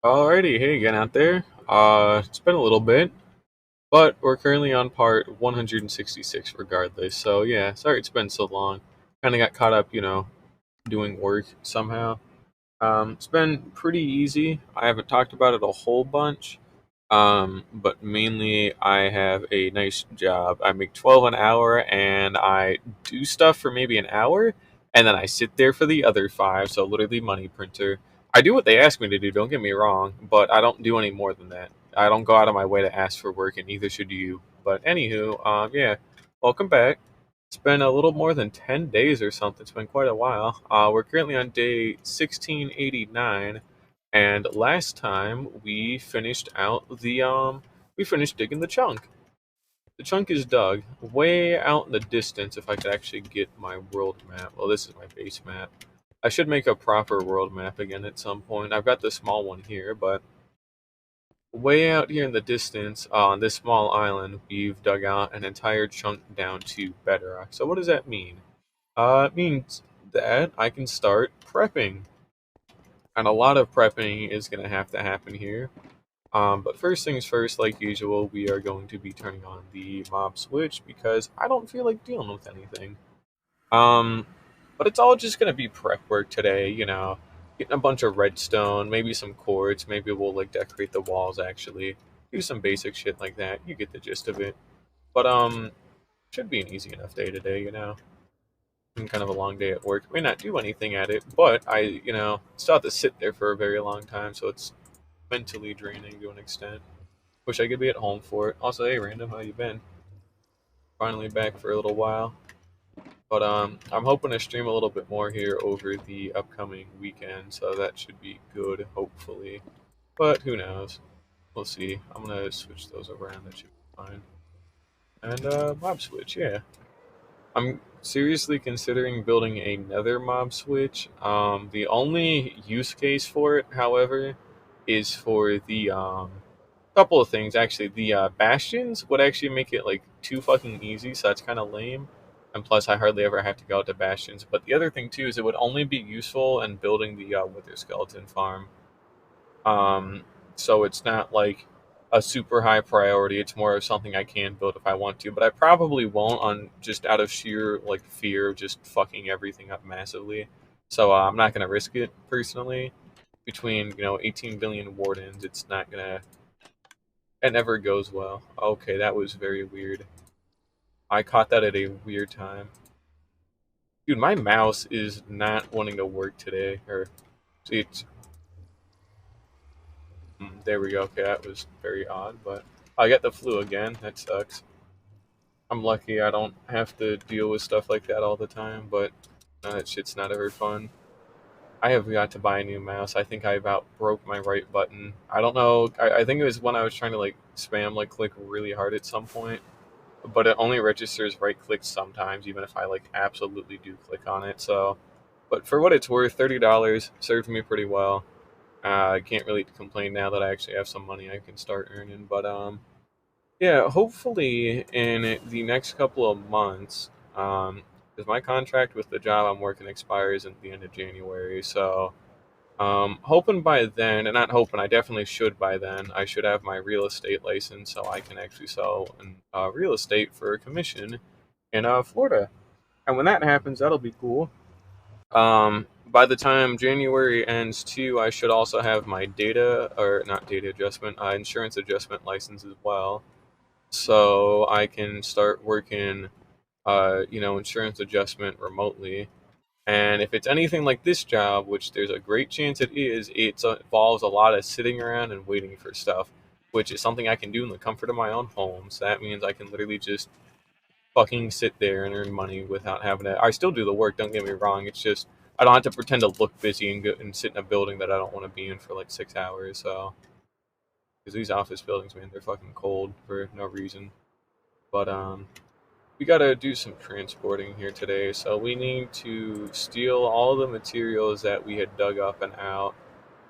Alrighty, hey again out there. It's been a little bit, but we're currently on part 166 regardless. So yeah, sorry it's been so long. Kind of got caught up, doing work somehow. It's been pretty easy. I haven't talked about it a whole bunch, but mainly I have a nice job. I make 12 an hour, and I do stuff for maybe an hour, and then I sit there for the other five. So literally money printer. I do what they ask me to do. Don't get me wrong, but I don't do any more than that. I don't go out of my way to ask for work, and neither should you. But anywho, yeah, welcome back. It's been a little more than 10 days or something. It's been quite a while. We're currently on day 1689, and last time we finished digging the chunk. The chunk is dug way out in the distance. If I could actually get my world map. Well, this is my base map. I should make a proper world map again at some point. I've got the small one here, but way out here in the distance, on this small island, we've dug out an entire chunk down to bedrock. So what does that mean? It means that I can start prepping, and a lot of prepping is going to have to happen here. But first things first, like usual, we are going to be turning on the mob switch because I don't feel like dealing with anything. Um, but it's all just going to be prep work today, getting a bunch of redstone, maybe some quartz, maybe we'll like decorate the walls actually, do some basic shit like that. You get the gist of it. But should be an easy enough day today, Been kind of a long day at work. May not do anything at it, but I still have to sit there for a very long time, so it's mentally draining to an extent. Wish I could be at home for it. Also, hey, random, how you been? Finally back for a little while, but I'm hoping to stream a little bit more here over the upcoming weekend, so that should be good, hopefully. But who knows? We'll see. I'm gonna switch those around. That should be fine. And mob switch, yeah. I'm seriously considering building another mob switch. The only use case for it, however, is for the couple of things actually. The bastions would actually make it like too fucking easy, so that's kind of lame. And plus, I hardly ever have to go out to bastions. But the other thing too is it would only be useful in building the wither skeleton farm. Um, so it's not like a super high priority. It's more of something I can build if I want to, but I probably won't on just out of sheer like fear of just fucking everything up massively. So I'm not gonna risk it personally. Between 18 billion wardens, it's not gonna. It never goes well. Okay, that was very weird. I caught that at a weird time. Dude, my mouse is not wanting to work today. Or see, there we go. Okay, that was very odd, but I got the flu again. That sucks. I'm lucky I don't have to deal with stuff like that all the time, but that shit's not ever fun. I have got to buy a new mouse. I think I about broke my right button. I don't know. I think it was when I was trying to like spam like click really hard at some point, but it only registers right click sometimes, even if I like absolutely do click on it. So, but for what it's worth, $30 served me pretty well. I can't really complain now that I actually have some money I can start earning. But yeah, hopefully in the next couple of months, because my contract with the job I'm working expires at the end of January. So hoping by then, and not hoping, I definitely should by then. I should have my real estate license, so I can actually sell real estate for a commission in Florida. And when that happens, that'll be cool. By the time January ends too, I should also have my data or not data adjustment, insurance adjustment license as well, so I can start working, insurance adjustment remotely. And if it's anything like this job, which there's a great chance it is, it involves a lot of sitting around and waiting for stuff, which is something I can do in the comfort of my own home. So that means I can literally just fucking sit there and earn money without having to. I still do the work. Don't get me wrong. It's just I don't have to pretend to look busy and go and sit in a building that I don't want to be in for like 6 hours. So because these office buildings, man, they're fucking cold for no reason. But we gotta do some transporting here today. So we need to steal all the materials that we had dug up and out,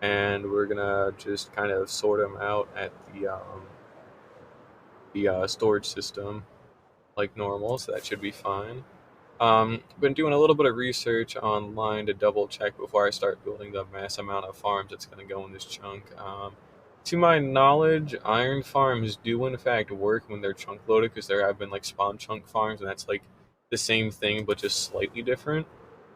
and we're gonna just kind of sort them out at the storage system like normal. So that should be fine. Been doing a little bit of research online to double check before I start building the mass amount of farms that's going to go in this chunk. To my knowledge, iron farms do in fact work when they're chunk loaded because there have been like spawn chunk farms, and that's like the same thing but just slightly different.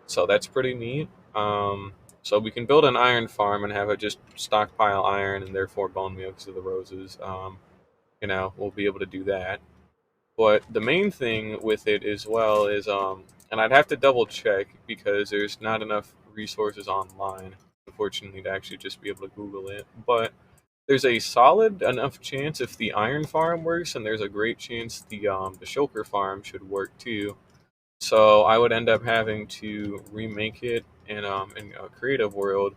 So that's pretty neat. So we can build an iron farm and have it just stockpile iron and therefore bone meal because of the roses. We'll be able to do that. But the main thing with it as well is, and I'd have to double check because there's not enough resources online, unfortunately, to actually just be able to Google it. But there's a solid enough chance if the iron farm works, and there's a great chance the shulker farm should work too. So I would end up having to remake it in a creative world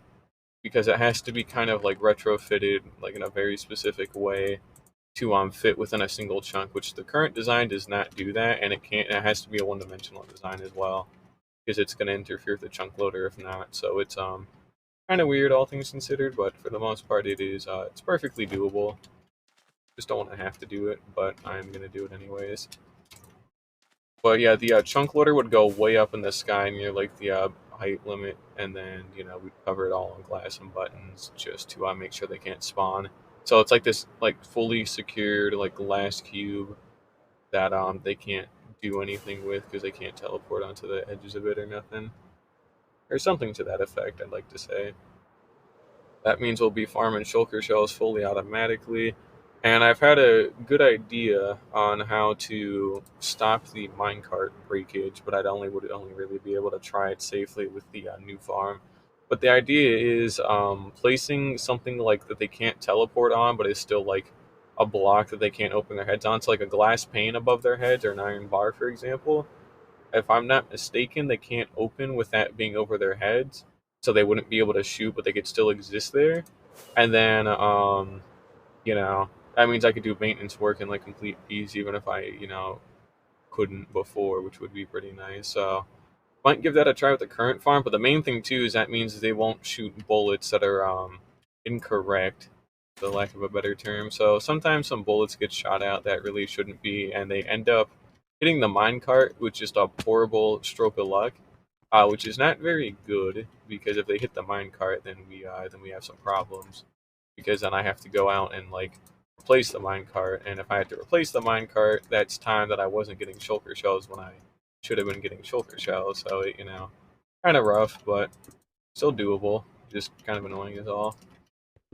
because it has to be kind of like retrofitted like in a very specific way to fit within a single chunk, which the current design does not do that, and it has to be a one-dimensional design as well because it's going to interfere with the chunk loader if not. So it's kind of weird all things considered, but for the most part it's perfectly doable. Just don't want to have to do it, but I'm going to do it anyways. But yeah, the chunk loader would go way up in the sky near like the height limit, and then we'd cover it all in glass and buttons just to make sure they can't spawn. So it's like this like fully secured like glass cube that they can't do anything with because they can't teleport onto the edges of it or nothing, or something to that effect. I'd like to say. That means we'll be farming shulker shells fully automatically. And I've had a good idea on how to stop the minecart breakage, but would only really be able to try it safely with the new farm. But the idea is placing something like that they can't teleport on, but is still like a block that they can't open their heads on. So like a glass pane above their heads or an iron bar, for example. If I'm not mistaken, they can't open with that being over their heads, so they wouldn't be able to shoot, but they could still exist there. And then, that means I could do maintenance work in like complete peace, even if I couldn't before, which would be pretty nice. So might give that a try with the current farm. But the main thing too is that means they won't shoot bullets that are incorrect, for lack of a better term. So sometimes some bullets get shot out that really shouldn't be, and they end up hitting the minecart with just a horrible stroke of luck, which is not very good because if they hit the minecart, then we have some problems because then I have to go out and like replace the minecart, and if I had to replace the minecart, that's time that I wasn't getting shulker shells when I should have been getting shulker shells. So kind of rough, but still doable. Just kind of annoying is all.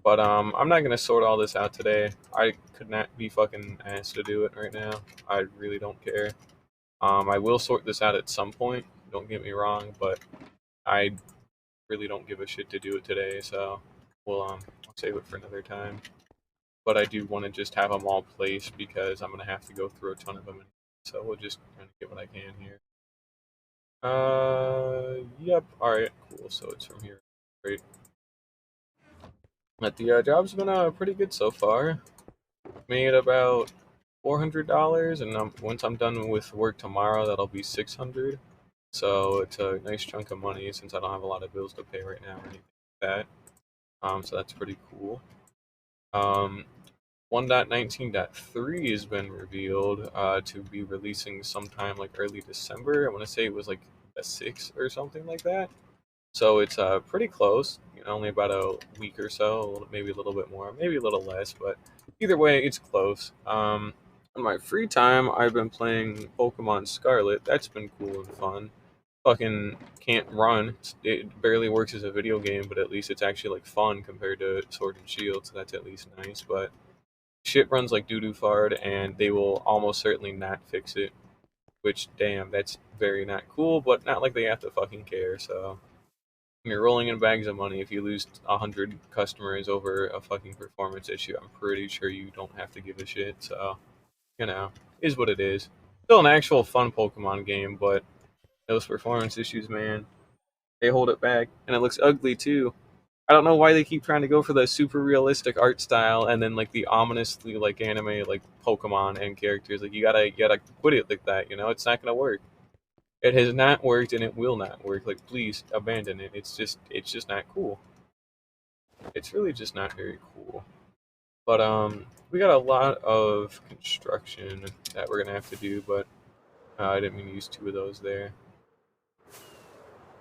But I'm not gonna sort all this out today. I could not be fucking asked to do it right now. I really don't care. I will sort this out at some point. Don't get me wrong, but I really don't give a shit to do it today. So I'll save it for another time. But I do want to just have them all placed because I'm gonna have to go through a ton of them. So we'll just kind of get what I can here. Yep. All right. Cool. So it's from here. Great. But the job's been pretty good so far. Made about $400, and once I'm done with work tomorrow, that'll be 600. So it's a nice chunk of money since I don't have a lot of bills to pay right now or anything like that. So that's pretty cool. Um, 1.19.3 has been revealed to be releasing sometime like early December. I want to say it was like the 6th or something like that. So it's pretty close. Only about a week or so, maybe a little bit more, maybe a little less, but either way, it's close. In my free time, I've been playing Pokemon Scarlet. That's been cool and fun. Fucking can't run. It barely works as a video game, but at least it's actually like fun compared to Sword and Shield, so that's at least nice. But shit runs like doo doo fard, and they will almost certainly not fix it. Which, damn, that's very not cool, but not like they have to fucking care. So when you're rolling in bags of money, if you lose 100 customers over a fucking performance issue, I'm pretty sure you don't have to give a shit. So is what it is. Still an actual fun Pokemon game, but those performance issues, man, they hold it back, and it looks ugly too. I don't know why they keep trying to go for the super realistic art style and then like the ominously like anime like Pokemon and characters. Like you gotta quit it like that. It's not gonna work. It has not worked and it will not work. Like please abandon it. It's just not cool. It's really just not very cool. But we got a lot of construction that we're gonna have to do, but I didn't mean to use 2 of those there.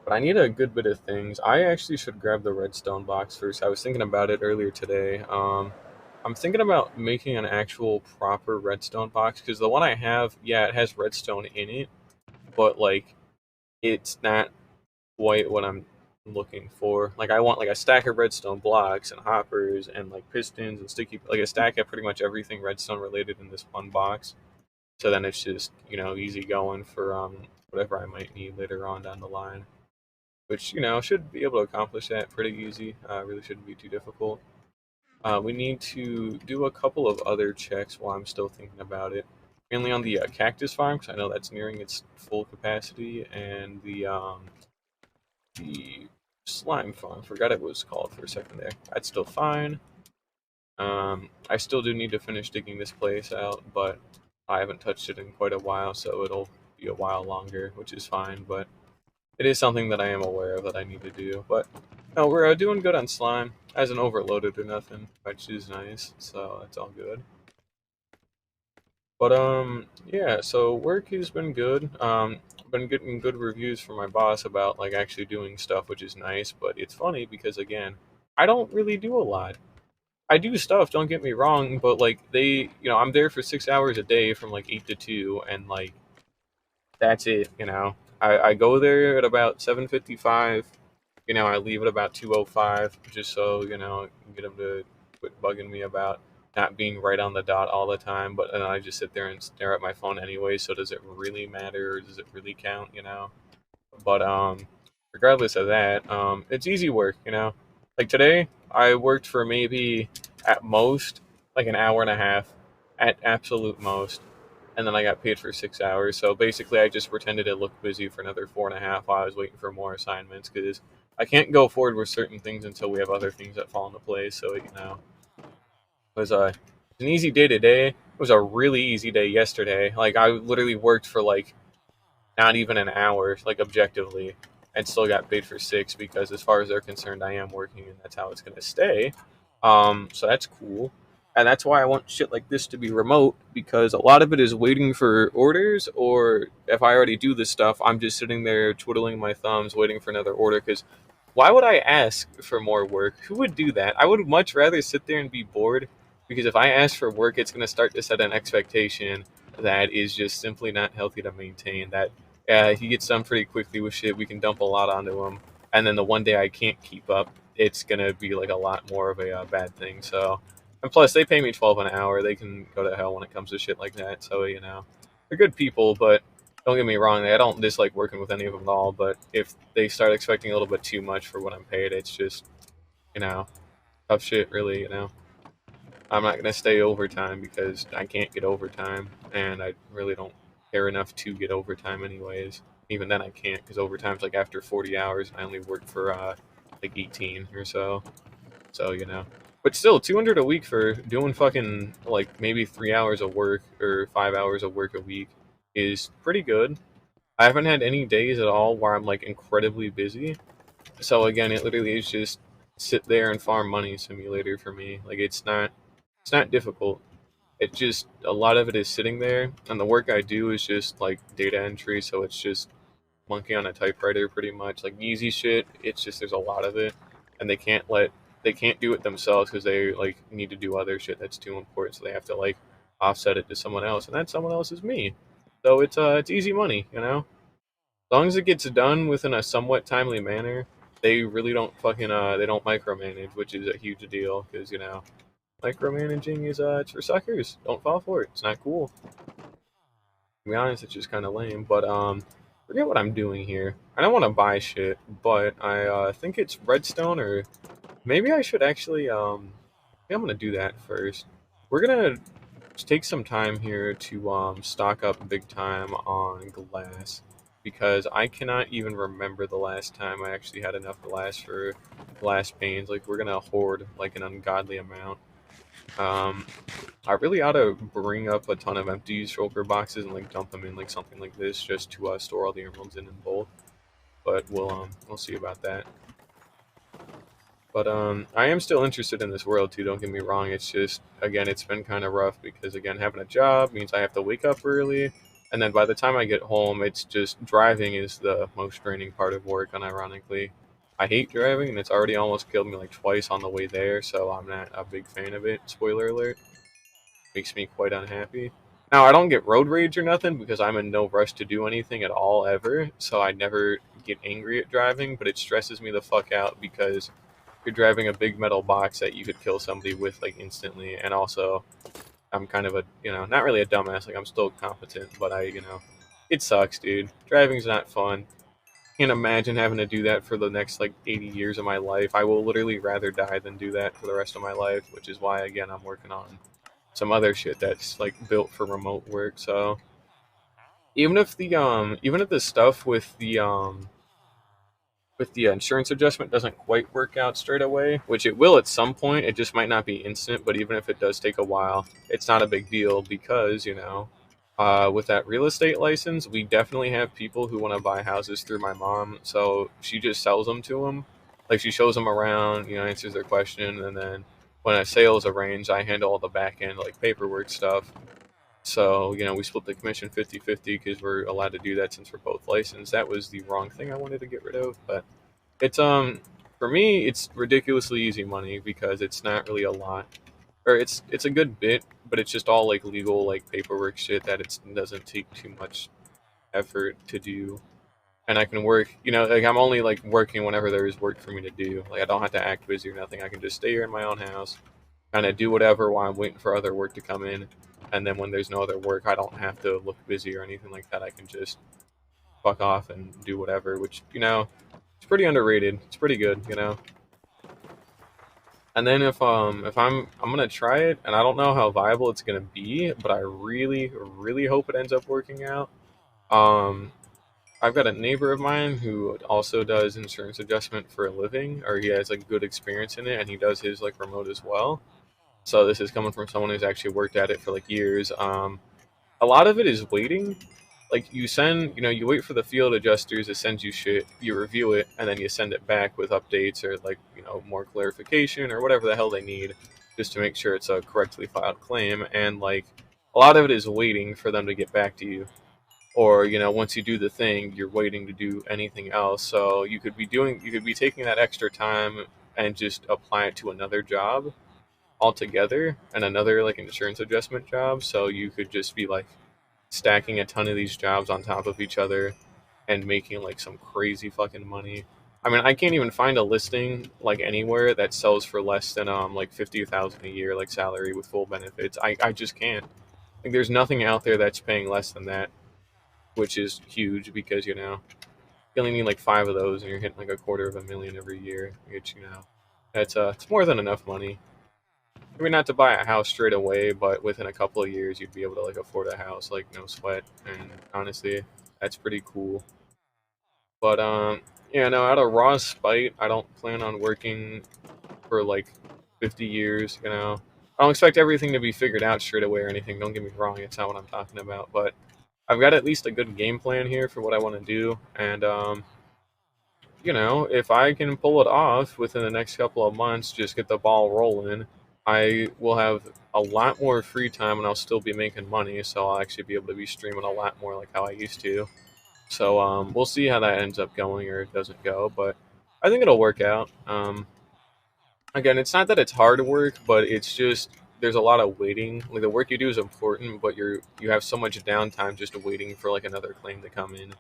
But I need a good bit of things. I actually should grab the redstone box first. I was thinking about it earlier today. I'm thinking about making an actual proper redstone box because the one I have, yeah, it has redstone in it, but like it's not quite what I'm looking for. Like I want like a stack of redstone blocks and hoppers and like pistons and sticky, like a stack of pretty much everything redstone related in this one box. So then it's just, easy going for whatever I might need later on down the line, which should be able to accomplish that pretty easy. Really shouldn't be too difficult. We need to do a couple of other checks while I'm still thinking about it. Mainly on the cactus farm, because I know that's nearing its full capacity, and the slime farm. Forgot it was called for a second there. That's still fine. I still do need to finish digging this place out, but I haven't touched it in quite a while, so it'll be a while longer, which is fine. But it is something that I am aware of that I need to do. But no, we're doing good on slime. Hasn't overloaded or nothing, which is nice. So that's all good. But yeah. So work has been good. Been getting good reviews from my boss about like actually doing stuff, which is nice. But it's funny because again, I don't really do a lot. I do stuff. Don't get me wrong, but like I'm there for 6 hours a day from like 8 to 2, and like that's it. I go there at about 7:55. I leave at about 2:05, just so get them to quit bugging me about not being right on the dot all the time. But then I just sit there and stare at my phone anyway. So does it really matter, or does it really count? But regardless of that, it's easy work. Like today, I worked for maybe at most like an hour and a half, at absolute most, and then I got paid for 6 hours. So basically, I just pretended it looked busy for another 4.5 while I was waiting for more assignments because I can't go forward with certain things until we have other things that fall into place. So it was an easy day today. It was a really easy day yesterday. Like I literally worked for like not even an hour, like objectively, and still got paid for 6 because as far as they're concerned, I am working and that's how it's gonna stay. So that's cool. And that's why I want shit like this to be remote because a lot of it is waiting for orders, or if I already do this stuff, I'm just sitting there twiddling my thumbs waiting for another order. Because why would I ask for more work? Who would do that? I would much rather sit there and be bored because if I ask for work, it's going to start to set an expectation that is just simply not healthy to maintain. That he gets done pretty quickly with shit. We can dump a lot onto him, and then the one day I can't keep up, it's gonna be like a lot more of a bad thing. So, and plus they pay me 12 an hour. They can go to hell when it comes to shit like that. So they're good people, but don't get me wrong. I don't dislike working with any of them at all. But if they start expecting a little bit too much for what I'm paid, it's just you know tough shit. Really, I'm not gonna stay overtime because I can't get overtime, and I really don't care enough to get overtime anyways. Even then, I can't because overtime's like after 40 hours, and I only work for like 18 or so. So but still, 200 a week for doing fucking like maybe 3 hours of work or 5 hours of work a week is pretty good. I haven't had any days at all where I'm like incredibly busy. So again, it literally is just sit there and farm money simulator for me. Like it's not difficult. It just a lot of it is sitting there, and the work I do is just like data entry. So it's just monkey on a typewriter, pretty much like easy shit. It's just there's a lot of it, and they can't do it themselves because they like need to do other shit that's too important. So they have to like offset it to someone else, and that someone else is me. So it's easy money. As long as it gets done within a somewhat timely manner, they really don't fucking they don't micromanage, which is a huge deal because micromanaging is it's for suckers. Don't fall for it. It's not cool. To be honest, it's just kind of lame. But forget what I'm doing here. I don't want to buy shit, but I think it's redstone, or maybe I should actually maybe I'm gonna do that first. We're gonna take some time here to stock up big time on glass because I cannot even remember the last time I actually had enough glass for glass panes. Like we're gonna hoard like an ungodly amount. Um, I really ought to bring up a ton of empty shulker boxes and like dump them in like something like this just to store all the emeralds in bulk. But we'll see about that. But I am still interested in this world too. Don't get me wrong. It's just again, it's been kind of rough because again, having a job means I have to wake up early, And then by the time I get home, it's just driving is the most draining part of work, unironically. I hate driving, and it's already almost killed me like twice on the way there, so I'm not a big fan of it. Spoiler alert. Makes me quite unhappy. Now, I don't get road rage or nothing because I'm in no rush to do anything at all ever, so I never get angry at driving, but it stresses me the fuck out because you're driving a big metal box that you could kill somebody with like instantly, and also I'm kind of a, not really a dumbass, like I'm still competent, but it sucks, dude. Driving's not fun. Can't imagine having to do that for the next like 80 years of my life. I will literally rather die than do that for the rest of my life, which is why again I'm working on some other shit that's like built for remote work. So even if the stuff with the insurance adjustment doesn't quite work out straight away, which it will at some point, it just might not be instant, but even if it does take a while, it's not a big deal because, with that real estate license, we definitely have people who want to buy houses through my mom, so she just sells them to them. Like she shows them around, answers their question, and then when a sale is arranged, I handle all the back end, like paperwork stuff. So, we split the commission 50-50 because we're allowed to do that since we're both licensed. That was the wrong thing I wanted to get rid of, but it's for me it's ridiculously easy money because it's not really a lot. Or it's a good bit, but it's just all like legal like paperwork shit that it doesn't take too much effort to do. And I can work, like I'm only like working whenever there is work for me to do. Like I don't have to act busy or nothing. I can just stay here in my own house, kind of do whatever while I'm waiting for other work to come in. And then when there's no other work, I don't have to look busy or anything like that. I can just fuck off and do whatever, which, it's pretty underrated. It's pretty good. And then if I'm gonna try it, and I don't know how viable it's gonna be, but I really, really hope it ends up working out. Um, I've got a neighbor of mine who also does insurance adjustment for a living, or he has like good experience in it, and he does his like remote as well. So this is coming from someone who's actually worked at it for like years. A lot of it is waiting. Like you wait for the field adjusters to send you shit, you review it, and then you send it back with updates or like, more clarification or whatever the hell they need just to make sure it's a correctly filed claim. And like a lot of it is waiting for them to get back to you. Or, once you do the thing, you're waiting to do anything else. So you could be taking that extra time and just apply it to another job altogether and another like insurance adjustment job. So you could just be like stacking a ton of these jobs on top of each other and making like some crazy fucking money. I mean, I can't even find a listing like anywhere that sells for less than like 50,000 a year like salary with full benefits. I just can't. Like there's nothing out there that's paying less than that, which is huge because you only need like 5 of those and you're hitting like $250,000 every year, which that's it's more than enough money. I mean, not to buy a house straight away, but within a couple of years, you'd be able to like afford a house, like no sweat. And honestly, that's pretty cool. But yeah, no, out of raw spite, I don't plan on working for like 50 years. I don't expect everything to be figured out straight away or anything. Don't get me wrong, it's not what I'm talking about. But I've got at least a good game plan here for what I want to do, and if I can pull it off within the next couple of months, just get the ball rolling, I will have a lot more free time and I'll still be making money. So I'll actually be able to be streaming a lot more like how I used to. So we'll see how that ends up going or it doesn't go, but I think it'll work out. Again, it's not that it's hard work, but it's just there's a lot of waiting. Like the work you do is important, but you have so much downtime just waiting for like another claim to come in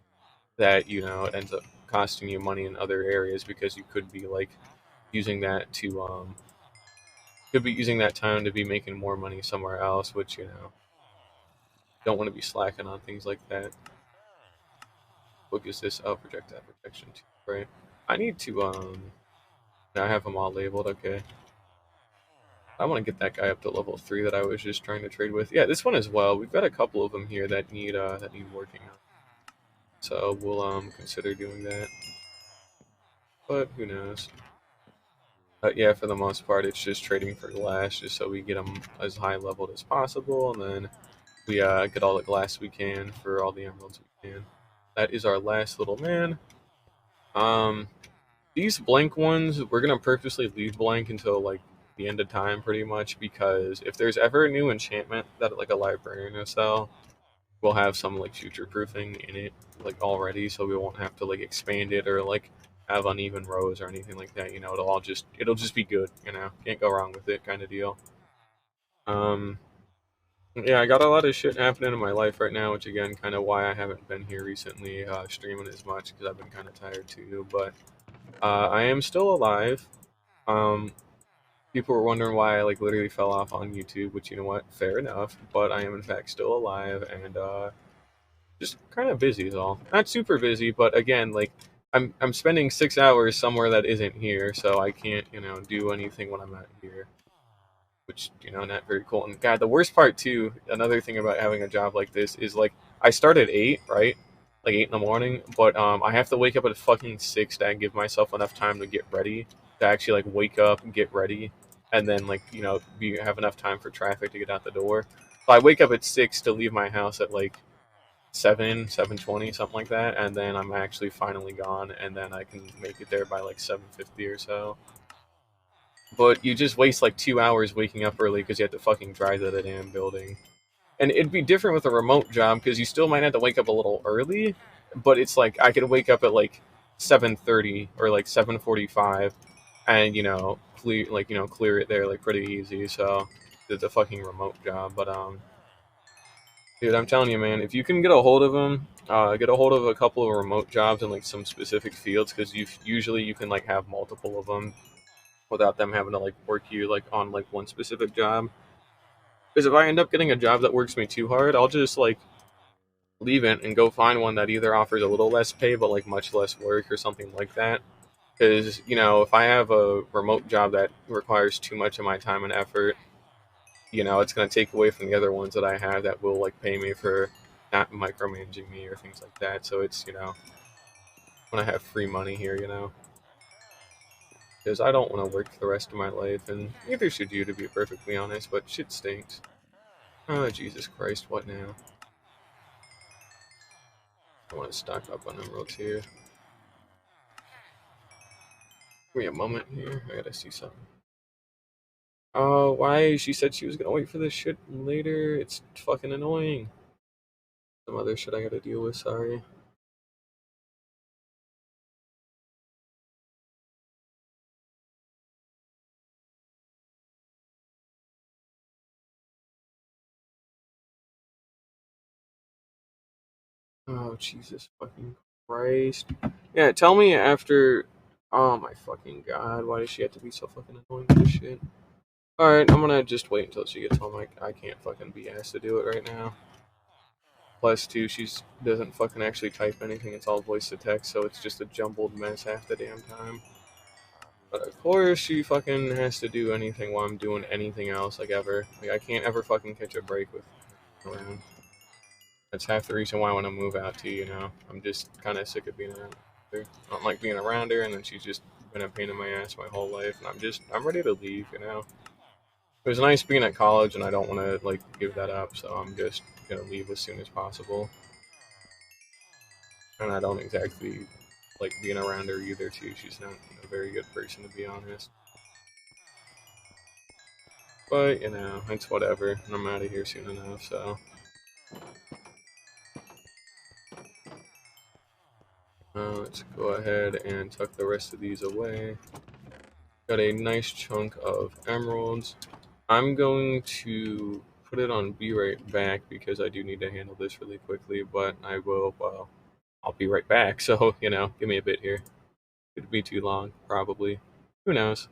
that it ends up costing you money in other areas because you could be like using that to could be using that time to be making more money somewhere else, which don't want to be slacking on things like that. What is this? Oh, projectile protection too, right? I need to I have them all labeled. Okay, I want to get that guy up to level 3 that I was just trying to trade with. Yeah, this one as well. We've got a couple of them here that need working on. So we'll consider doing that. But who knows? Yeah, for the most part, it's just trading for glass, just so we get them as high leveled as possible, and then we get all the glass we can for all the emeralds we can. That is our last little man. Um, these blank ones, we're gonna purposely leave blank until like the end of time, pretty much, because if there's ever a new enchantment that like a librarian will sell, we'll have some like future proofing in it like already, so we won't have to like expand it or like have uneven rows or anything like that. You know, it'll just be good. You know, can't go wrong with it, kind of deal. Um, yeah, I got a lot of shit happening in my life right now, which again, kind of why I haven't been here recently streaming as much because I've been kind of tired too. But I am still alive. Um, People were wondering why I like literally fell off on YouTube, which you know what, fair enough. But I am in fact still alive and just kind of busy is all. Not super busy, but again, like I'm spending 6 hours somewhere that isn't here, so I can't do anything when I'm not here, which not very cool. And God, the worst part too, another thing about having a job like this is like I start at 8, right? Like 8 in the morning, but I have to wake up at fucking 6 to give myself enough time to get ready, to actually like wake up and get ready, and then like have enough time for traffic to get out the door. So I wake up at 6 to leave my house at like 7:20, something like that, and then I'm actually finally gone, and then I can make it there by like 7:50 or so. But you just waste like 2 hours waking up early because you have to fucking drive to the damn building. And it'd be different with a remote job because you still might have to wake up a little early, but it's like I could wake up at like 7:30 or like 7:45, and clear it there like pretty easy. So it's a fucking remote job, but dude, I'm telling you, man, if you can get a hold of them, get a hold of a couple of remote jobs in like some specific fields, because you can like have multiple of them without them having to like work you like on like one specific job. Because if I end up getting a job that works me too hard, I'll just like leave it and go find one that either offers a little less pay but like much less work or something like that. Because if I have a remote job that requires too much of my time and effort, it's going to take away from the other ones that I have that will like pay me for not micromanaging me or things like that. So it's when I have free money here, because I don't want to work the rest of my life, and neither should you, to be perfectly honest. But shit stinks. Oh Jesus Christ, what now? I want to stock up on emeralds here. Give me a moment here. I gotta see something. Oh, why? She said she was gonna wait for this shit later. It's fucking annoying. Some other shit I gotta deal with. Sorry. Oh, Jesus fucking Christ. Yeah, tell me after. Oh my fucking god, why does she have to be so fucking annoying with this shit? Alright, I'm gonna just wait until she gets home. I can't fucking be asked to do it right now. Plus, two, she doesn't fucking actually type anything, it's all voice to text, so it's just a jumbled mess half the damn time. But of course, she fucking has to do anything while I'm doing anything else, like ever. Like, I can't ever fucking catch a break with around. That's half the reason why I want to move out too. I'm just kind of sick of being around her. I don't like being around her, and then she's just been a pain in my ass my whole life, and I'm ready to leave. It was nice being at college, and I don't want to like give that up, so I'm just gonna leave as soon as possible. And I don't exactly like being around her either too. She's not a very good person, to be honest. But it's whatever. And I'm out of here soon enough, so. Let's go ahead and tuck the rest of these away. Got a nice chunk of emeralds. I'm going to put it on be right back because I do need to handle this really quickly, but well, I'll be right back. So, give me a bit here. It'd be too long, probably. Who knows?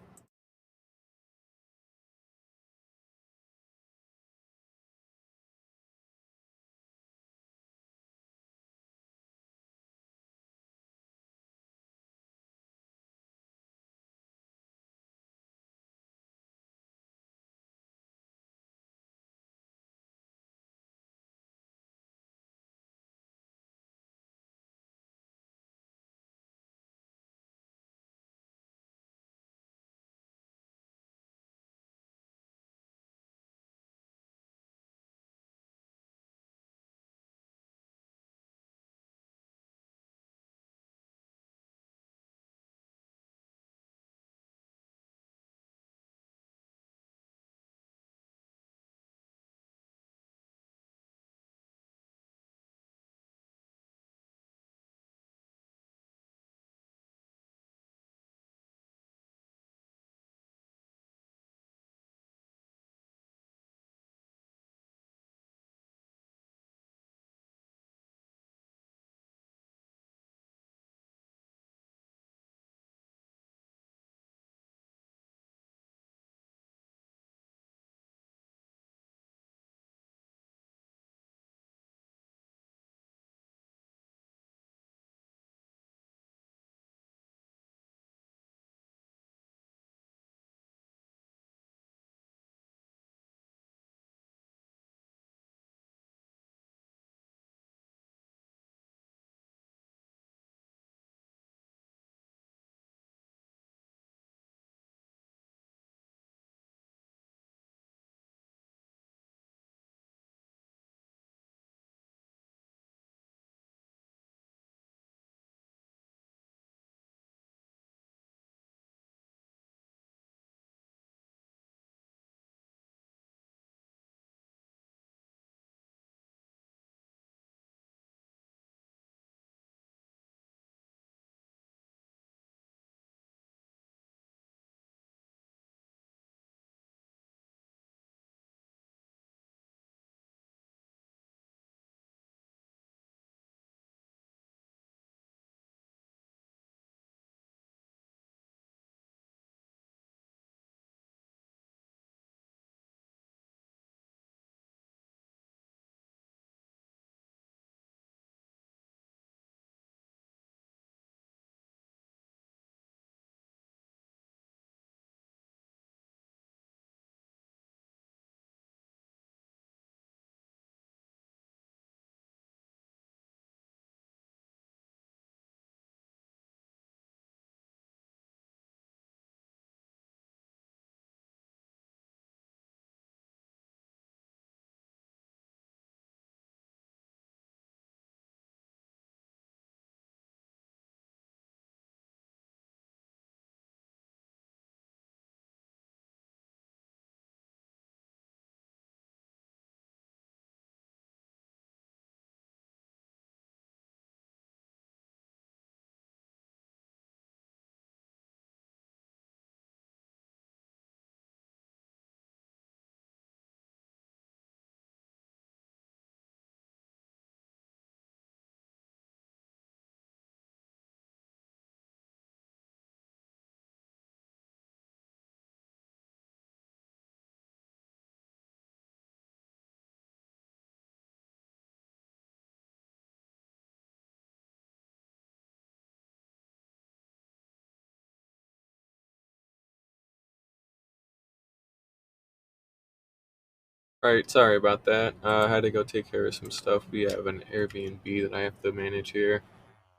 Alright, sorry about that. I had to go take care of some stuff. We have an Airbnb that I have to manage here.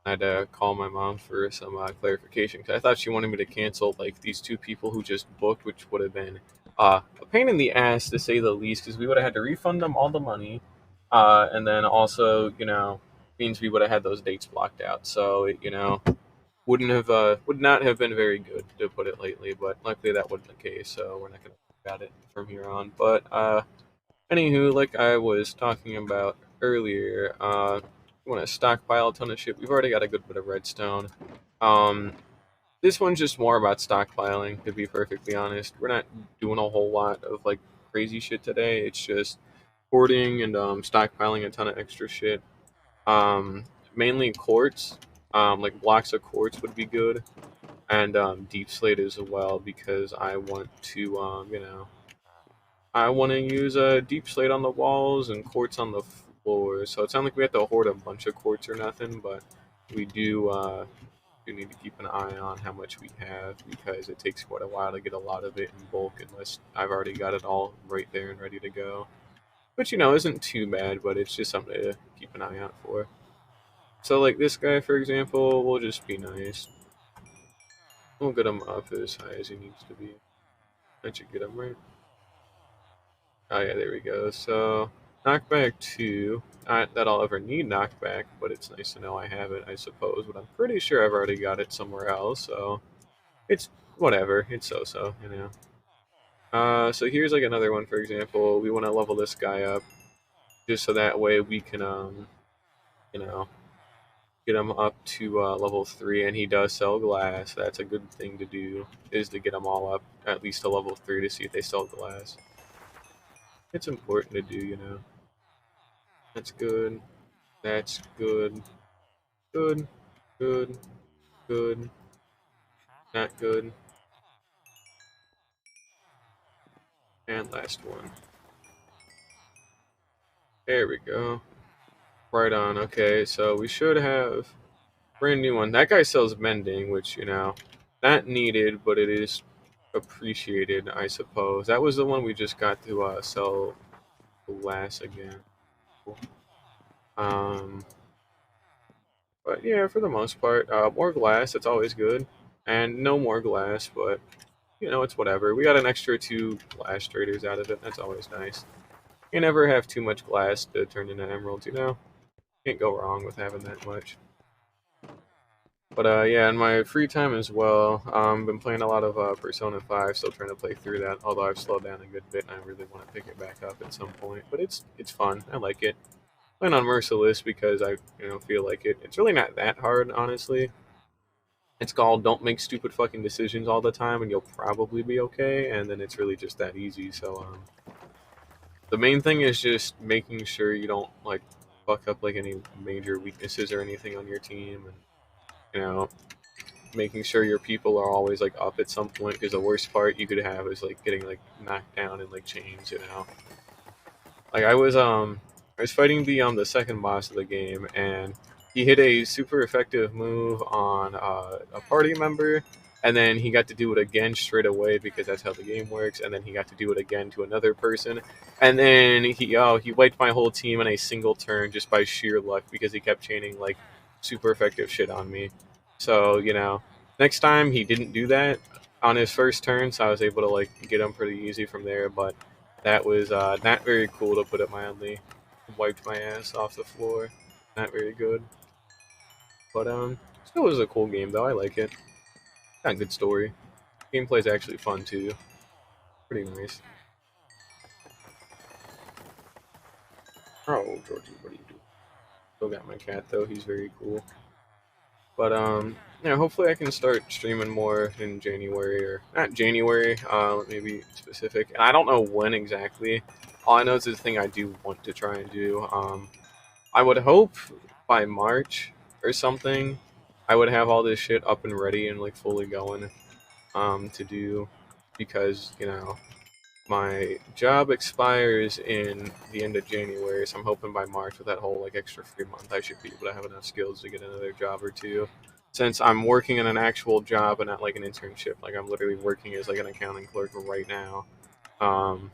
I had to call my mom for some clarification because I thought she wanted me to cancel like these two people who just booked, which would have been a pain in the ass to say the least, because we would have had to refund them all the money, and then also, means we would have had those dates blocked out. So would not have been very good, to put it lightly. But luckily that wasn't the case, so we're not gonna talk about it from here on. But anywho, like I was talking about earlier, we want to stockpile a ton of shit. We've already got a good bit of redstone. Um, this one's just more about stockpiling, to be perfectly honest. We're not doing a whole lot of like crazy shit today. It's just hoarding and stockpiling a ton of extra shit. Mainly quartz, like blocks of quartz would be good, and deep slate as well, because I want to use a deep slate on the walls and quartz on the floor. So it's not like we have to hoard a bunch of quartz or nothing, but we do need to keep an eye on how much we have, because it takes quite a while to get a lot of it in bulk unless I've already got it all right there and ready to go. Which, isn't too bad, but it's just something to keep an eye out for. So, like this guy, for example, will just be nice. We'll get him up as high as he needs to be. That should get him right. Oh yeah, there we go. So knockback 2. Not that I'll ever need knockback, but it's nice to know I have it, I suppose. But I'm pretty sure I've already got it somewhere else, so it's whatever. It's so. So here's like another one, for example. We want to level this guy up just so that way we can, you know, get him up to level 3, and he does sell glass. That's a good thing to do, is to get them all up at least to level 3 to see if they sell glass. It's important to do. That's good. That's good. Good. Good. Good. Not good. And last one. There we go. Right on. Okay, so we should have brand new one. That guy sells mending, which, not needed, but it is appreciated, I suppose. That was the one we just got to sell glass again. Cool. Um, but yeah, for the most part, more glass, that's always good. And no more glass, but it's whatever. We got an extra 2 glass traders out of it. That's always nice. You never have too much glass to turn into emeralds. Can't go wrong with having that much. But yeah, in my free time as well, been playing a lot of Persona 5. Still trying to play through that, although I've slowed down a good bit, and I really want to pick it back up at some point. But it's fun. I like it. Playing on Merciless because I feel like it. It's really not that hard, honestly. It's called "Don't Make Stupid Fucking Decisions All the Time, and You'll Probably Be Okay." And then it's really just that easy. So the main thing is just making sure you don't like fuck up like any major weaknesses or anything on your team, and making sure your people are always like up at some point, because the worst part you could have is like getting like knocked down in like chains. Like I was fighting the second boss of the game, and he hit a super effective move on a party member, and then he got to do it again straight away, because that's how the game works. And then he got to do it again to another person, and then he wiped my whole team in a single turn just by sheer luck, because he kept chaining like super effective shit on me. So next time he didn't do that on his first turn, so I was able to like get him pretty easy from there. But that was not very cool, to put it mildly. Wiped my ass off the floor. Not very good. But still was a cool game though. I like it. Got a good story. Gameplay's actually fun too. Pretty nice. Oh, Georgie, what are you doing? Still got my cat though. He's very cool. But yeah, hopefully I can start streaming more in January, or not January. Let me be specific. And I don't know when exactly. All I know is the thing I do want to try and do. I would hope by March or something, I would have all this shit up and ready and like fully going to do, because my job expires in the end of January, so I'm hoping by March, with that whole like extra free month, I should be able to have enough skills to get another job or two. Since I'm working in an actual job and not like an internship, like I'm literally working as like an accounting clerk right now. Um,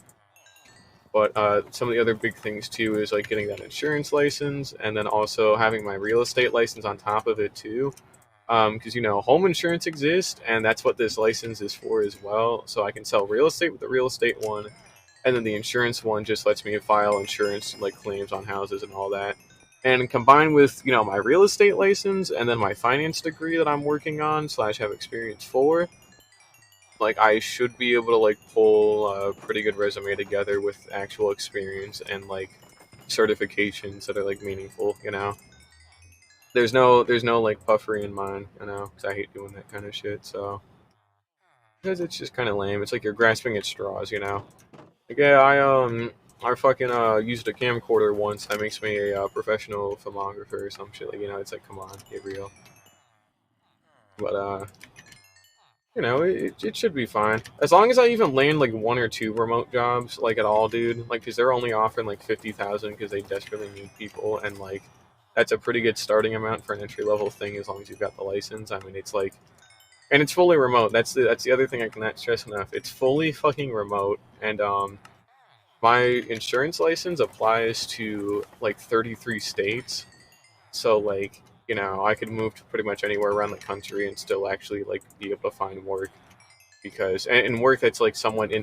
But some of the other big things too is like getting that insurance license, and then also having my real estate license on top of it too. Because home insurance exists, and that's what this license is for as well. So I can sell real estate with the real estate one, and then the insurance one just lets me file insurance like claims on houses and all that. And combined with my real estate license and then my finance degree that I'm working on slash have experience for, like I should be able to like pull a pretty good resume together with actual experience and like certifications that are like meaningful. There's no like puffery in mine, because I hate doing that kind of shit. So because it's just kind of lame. It's like you're grasping at straws. Like, yeah, I fucking used a camcorder once. That makes me a professional filmographer or some shit. Like, it's like, come on, get real. But it should be fine as long as I even land like one or two remote jobs, like at all, dude. Like, because they're only offering like 50,000 because they desperately need people, and like that's a pretty good starting amount for an entry level thing as long as you've got the license. I mean, it's like, and it's fully remote. That's the other thing I cannot stress enough. It's fully fucking remote, and my insurance license applies to like 33 states. So like, I could move to pretty much anywhere around the country and still actually like be able to find work because and work that's like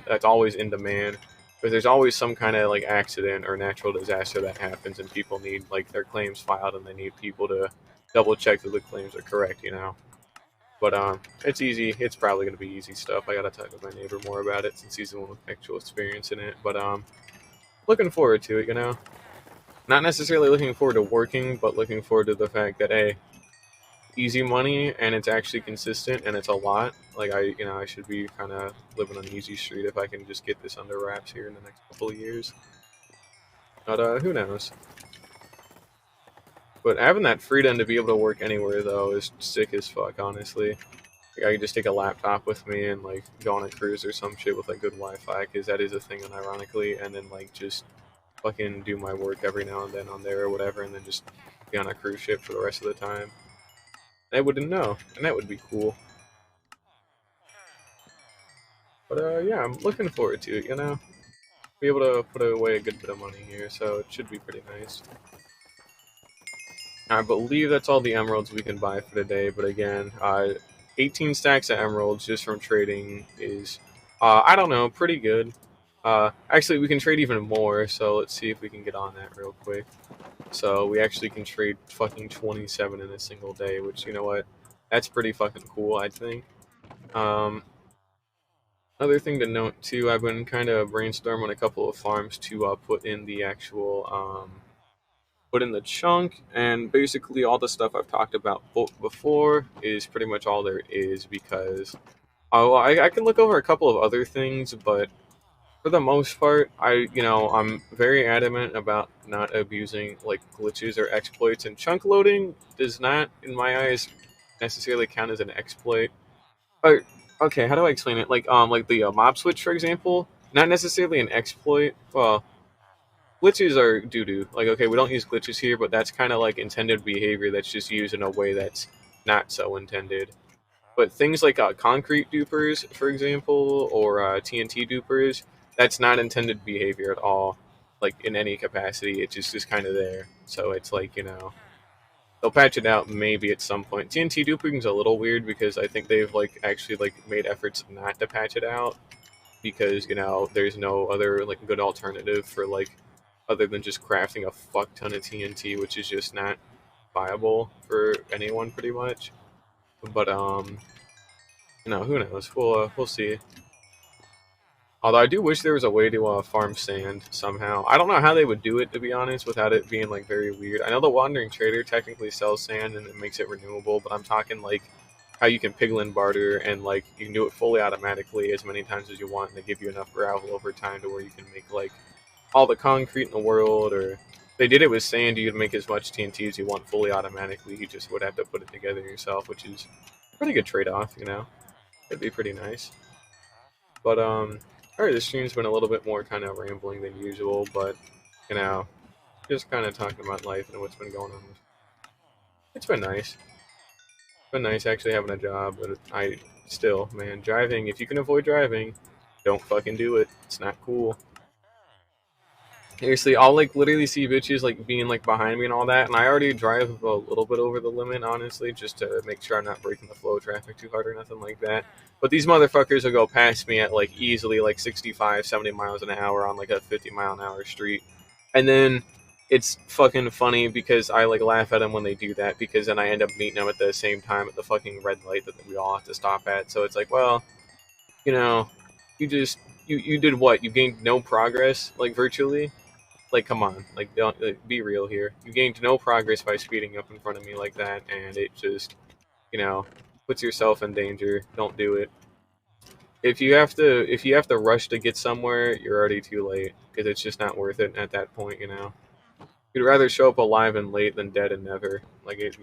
that's always in demand. But there's always some kind of like accident or natural disaster that happens and people need like their claims filed and they need people to double check that the claims are correct. But it's easy. It's probably gonna be easy stuff. I gotta talk with my neighbor more about it since he's the one with actual experience in it. But looking forward to it. Not necessarily looking forward to working, but looking forward to the fact that, hey, easy money and it's actually consistent and it's a lot. Like I should be kind of living on easy street if I can just get this under wraps here in the next couple of years. But who knows? But having that freedom to be able to work anywhere though is sick as fuck, honestly. Like, I could just take a laptop with me and like go on a cruise or some shit with like good Wi-Fi, because that is a thing, unironically, and then like just fucking do my work every now and then on there or whatever, and then just be on a cruise ship for the rest of the time. I wouldn't know, and that would be cool. But yeah, I'm looking forward to it. Be able to put away a good bit of money here, so it should be pretty nice. I believe that's all the emeralds we can buy for today, but again, 18 stacks of emeralds just from trading is, I don't know, pretty good. Actually, we can trade even more, so let's see if we can get on that real quick. So we actually can trade fucking 27 in a single day, which, you know what, that's pretty fucking cool, I think. Um, Another thing to note too, I've been kind of brainstorming a couple of farms to put in the actual put in the chunk, and basically all the stuff I've talked about before is pretty much all there is, because I can look over a couple of other things, but for the most part, I'm very adamant about not abusing like glitches or exploits, and chunk loading does not, in my eyes, necessarily count as an exploit. Or, okay, how do I explain it? Like the mob switch, for example, not necessarily an exploit. Well, glitches are doo doo. Like, okay, we don't use glitches here, but that's kind of like intended behavior that's just used in a way that's not so intended. But things like concrete dupers, for example, or TNT dupers, that's not intended behavior at all. Like in any capacity, it's just kind of there. So it's like, they'll patch it out maybe at some point. TNT duping is a little weird because I think they've like actually like made efforts not to patch it out, because there's no other like good alternative for like, other than just crafting a fuck ton of TNT, which is just not viable for anyone pretty much. But who knows? We'll see. Although I do wish there was a way to farm sand somehow. I don't know how they would do it, to be honest, without it being like very weird. I know the Wandering Trader technically sells sand and it makes it renewable, but I'm talking like how you can piglin barter, and like you can do it fully automatically as many times as you want, and they give you enough gravel over time to where you can make like all the concrete in the world. Or if they did it with sand, you could make as much TNT as you want fully automatically. You just would have to put it together yourself, which is a pretty good trade-off. It'd be pretty nice. But alright, this stream's been a little bit more kind of rambling than usual, but you know, just kind of talking about life and what's been going on. It's been nice. It's been nice actually having a job, but I still, man, driving. If you can avoid driving, don't fucking do it. It's not cool. Seriously, I'll like literally see bitches like being like behind me and all that, and I already drive a little bit over the limit, honestly, just to make sure I'm not breaking the flow of traffic too hard or nothing like that. But these motherfuckers will go past me at like easily like 65, 70 miles an hour on like a 50-mile-an-hour street, and then it's fucking funny because I like laugh at them when they do that because then I end up meeting them at the same time at the fucking red light that we all have to stop at. So it's like, well, you know, you just you did what? You gained no progress, like virtually. Like, come on, like, don't be real here. You gained no progress by speeding up in front of me like that, and it just, you know, puts yourself in danger. Don't do it. If you have to rush to get somewhere, you're already too late because it's just not worth it at that point. You'd rather show up alive and late than dead and never. Like it.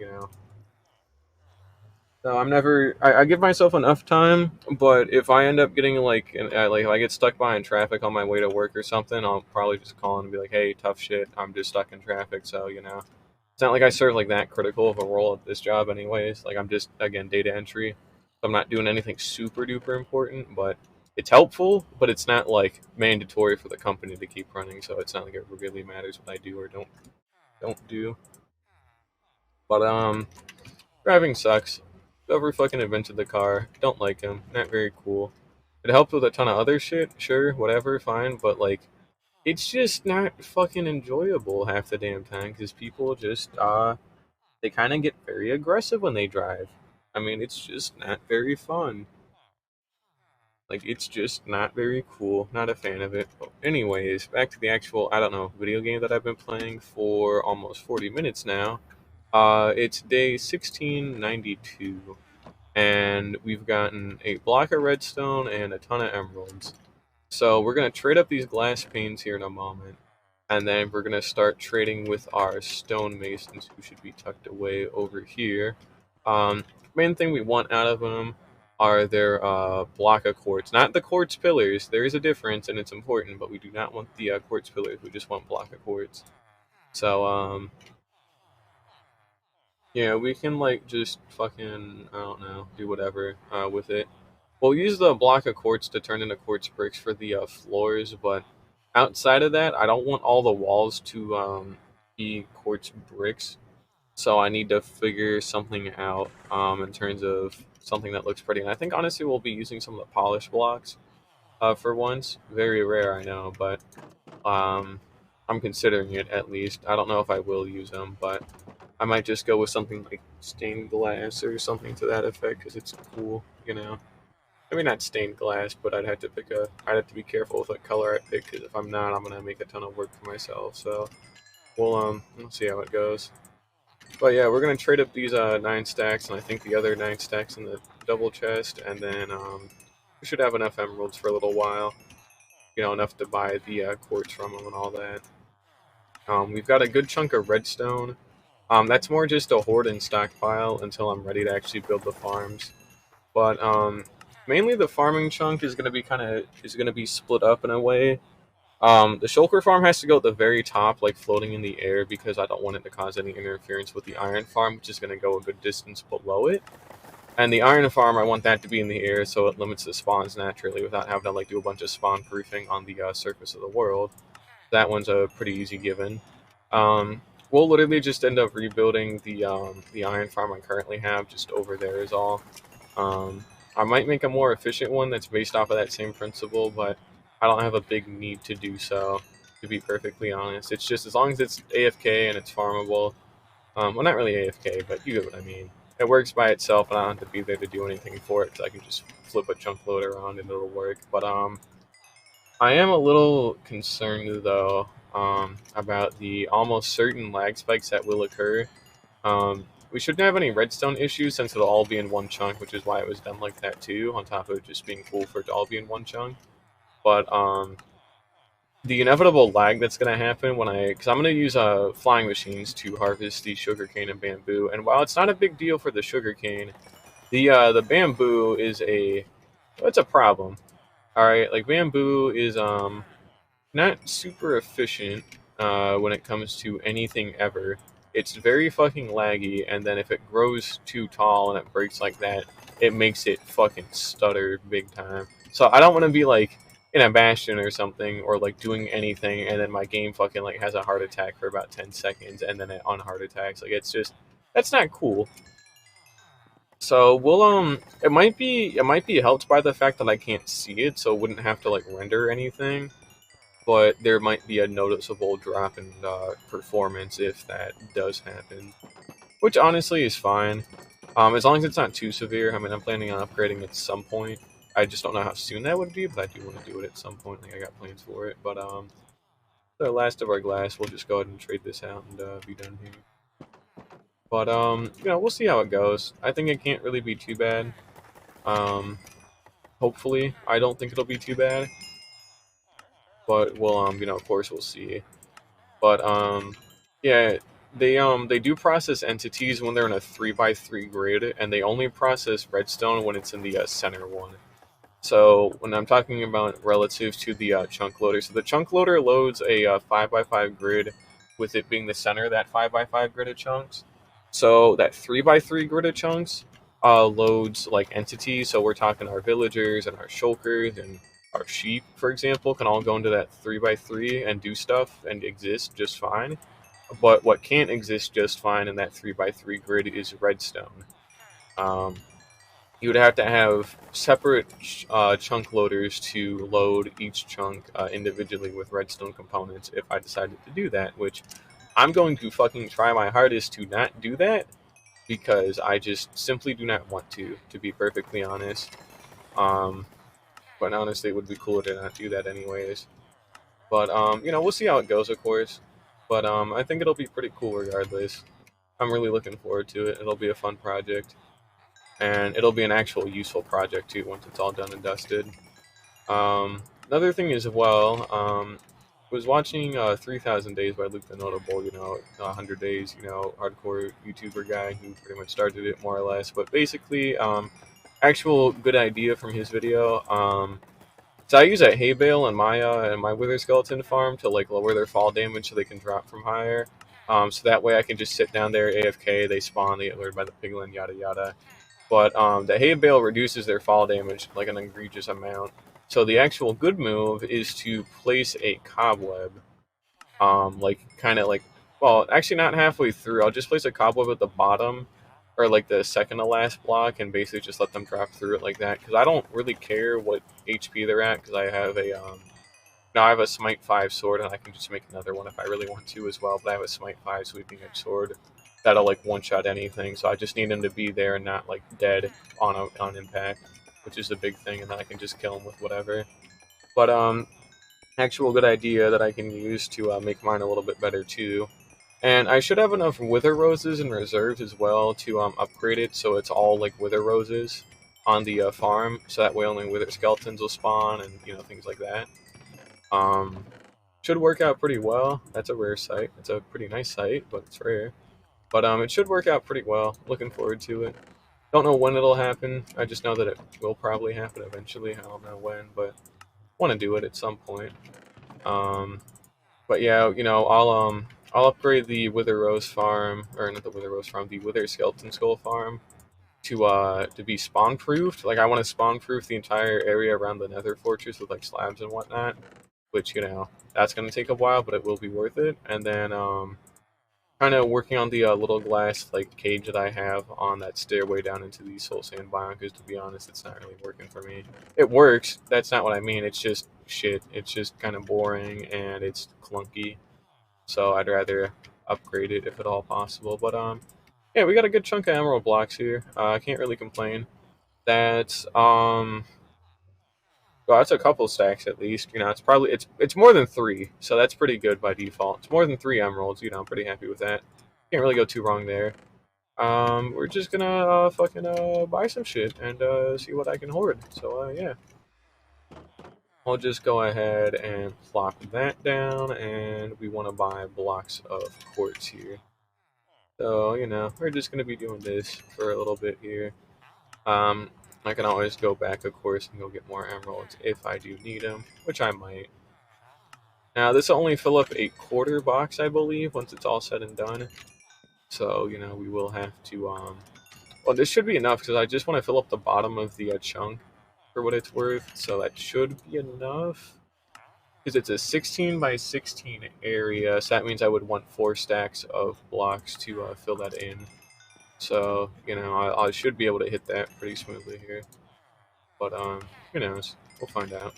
So I'm never. I give myself enough time, but if I end up getting like if I get stuck behind traffic on my way to work or something, I'll probably just call and be like, "Hey, tough shit. I'm just stuck in traffic." So it's not like I serve like that critical of a role at this job, anyways. Like I'm just again data entry. So I'm not doing anything super duper important, but it's helpful. But it's not like mandatory for the company to keep running. So it's not like it really matters what I do or don't do. But driving sucks. Whoever fucking invented the car, don't like him. Not very cool. It helped with a ton of other shit, sure, whatever, fine, but like, it's just not fucking enjoyable half the damn time because people just, they kind of get very aggressive when they drive. I mean, it's just not very fun. Like, it's just not very cool. Not a fan of it. But anyways, back to the actual, I don't know, video game that I've been playing for almost 40 minutes now. It's day 1692 and we've gotten a block of redstone and a ton of emeralds. So we're gonna trade up these glass panes here in a moment, and then we're gonna start trading with our stone masons, who should be tucked away over here. Main thing we want out of them are their block of quartz, not the quartz pillars. There is a difference, and it's important, but we do not want the quartz pillars. We just want block of quartz. So yeah, we can like just fucking I don't know, do whatever with it. We'll use the block of quartz to turn into quartz bricks for the floors, but outside of that, I don't want all the walls to be quartz bricks. So I need to figure something out in terms of something that looks pretty. And I think honestly we'll be using some of the polished blocks for once. Very rare, I know, but um, I'm considering it at least. I don't know if I will use them, but I might just go with something like stained glass or something to that effect because it's cool. I mean, not stained glass, but I'd have to be careful with what color I pick because if I'm not, I'm gonna make a ton of work for myself. So we'll see how it goes. But yeah, we're gonna trade up these 9 stacks, and I think the other 9 stacks in the double chest, and then we should have enough emeralds for a little while. Enough to buy the quartz from them and all that. We've got a good chunk of redstone. That's more just a hoard and stockpile until I'm ready to actually build the farms. But mainly the farming chunk is gonna be split up in a way. The shulker farm has to go at the very top, like floating in the air, because I don't want it to cause any interference with the iron farm, which is gonna go a good distance below it. And the iron farm, I want that to be in the air so it limits the spawns naturally without having to like do a bunch of spawn proofing on the surface of the world. That one's a pretty easy given. We'll literally just end up rebuilding the iron farm I currently have just over there is all. I might make a more efficient one that's based off of that same principle, but I don't have a big need to do so. To be perfectly honest, it's just as long as it's AFK and it's farmable. Well, not really AFK, but you get what I mean. It works by itself, and I don't have to be there to do anything for it because I can just flip a chunk load around and it'll work. But I am a little concerned though about the almost certain lag spikes that will occur. We shouldn't have any redstone issues since it'll all be in one chunk, which is why it was done like that too. On top of it just being cool for it to all be in one chunk, but the inevitable lag that's going to happen because I'm going to use flying machines to harvest the sugarcane and bamboo, and while it's not a big deal for the sugarcane, the bamboo it's a problem. All right, like bamboo is not super efficient when it comes to anything ever. It's very fucking laggy, and then if it grows too tall and it breaks like that, it makes it fucking stutter big time. So I don't want to be like in a bastion or something, or like doing anything, and then my game fucking like has a heart attack for about 10 seconds, and then it on heart attacks. Like it's just that's not cool. So we'll it might be helped by the fact that I can't see it, so it wouldn't have to like render anything. But there might be a noticeable drop in performance if that does happen, which honestly is fine, as long as it's not too severe. I mean, I'm planning on upgrading at some point. I just don't know how soon that would be, but I do want to do it at some point. Like I got plans for it. But the last of our glass, we'll just go ahead and trade this out and be done here. But we'll see how it goes. I think it can't really be too bad. Um, hopefully, I don't think it'll be too bad. But we'll of course we'll see. But yeah, they do process entities when they're in a 3x3 grid, and they only process redstone when it's in the center one. So when I'm talking about relative to the chunk loader, so the chunk loader loads a 5x5 grid, with it being the center of that 5x5 grid of chunks. So that 3x3 grid of chunks loads like entities. So we're talking our villagers and our shulkers and our sheep, for example, can all go into that 3x3 and do stuff and exist just fine. But what can't exist just fine in that 3x3 grid is redstone. Um, you would have to have separate chunk loaders to load each chunk individually with redstone components if I decided to do that, which I'm going to fucking try my hardest to not do that, because I just simply do not want to be perfectly honest. Um, but honestly, it would be cooler to not do that anyways. But we'll see how it goes, of course. But I think it'll be pretty cool regardless. I'm really looking forward to it. It'll be a fun project, and it'll be an actual useful project too once it's all done and dusted. Another thing as well, was watching 3,000 Days by Luke the Notable, 100 Days, hardcore YouTuber guy who pretty much started it more or less. But basically, actual good idea from his video. So I use a hay bale in my wither skeleton farm to like lower their fall damage so they can drop from higher. So that way I can just sit down there AFK, they spawn, they get lured by the piglin, yada yada. But the hay bale reduces their fall damage like an egregious amount. So the actual good move is to place a cobweb, like kind of like, well, actually not halfway through. I'll just place a cobweb at the bottom, or like the second to last block, and basically just let them drop through it like that. Because I don't really care what HP they're at, because I have a now I have a Smite 5 sword, and I can just make another one if I really want to as well. But I have a Smite 5 sweeping edge sword that'll like one shot anything. So I just need him to be there and not like dead on impact, which is the big thing, and then I can just kill him with whatever. But actual good idea that I can use to make mine a little bit better too. And I should have enough wither roses in reserve as well to upgrade it so it's all like wither roses on the farm, so that way only wither skeletons will spawn and things like that. Um, should work out pretty well. That's a rare sight. It's a pretty nice sight, but it's rare. But it should work out pretty well. Looking forward to it. Don't know when it'll happen. I just know that it will probably happen eventually. I don't know when, but want to do it at some point. But yeah, I'll upgrade the Wither Rose farm, or not the Wither Rose farm, the Wither Skeleton Skull farm to be spawn proofed. Like I want to spawn proof the entire area around the Nether Fortress with like slabs and whatnot. Which that's gonna take a while, but it will be worth it. And then kind of working on the little glass like cage that I have on that stairway down into the soul sand biome, because to be honest, it's not really working for me. It works. That's not what I mean. It's just shit. It's just kind of boring and it's clunky. So I'd rather upgrade it if at all possible. But yeah, we got a good chunk of emerald blocks here. I can't really complain. That's well, that's a couple stacks at least. It's more than 3, so that's pretty good by default. It's more than 3 emeralds. I'm pretty happy with that. Can't really go too wrong there. We're just gonna fucking buy some shit and see what I can hoard. So yeah, I'll just go ahead and plop that down, and we want to buy blocks of quartz here. So we're just gonna be doing this for a little bit here. I can always go back, of course, and go get more emeralds if I do need them, which I might. Now, this will only fill up a quarter box, I believe, once it's all said and done. So, we will have to, well, this should be enough, because I just want to fill up the bottom of the chunk. for what it's worth, so that should be enough. Because it's a 16 by 16 area, so that means I would want 4 stacks of blocks to fill that in. So, you know, I should be able to hit that pretty smoothly here. But, who knows? We'll find out.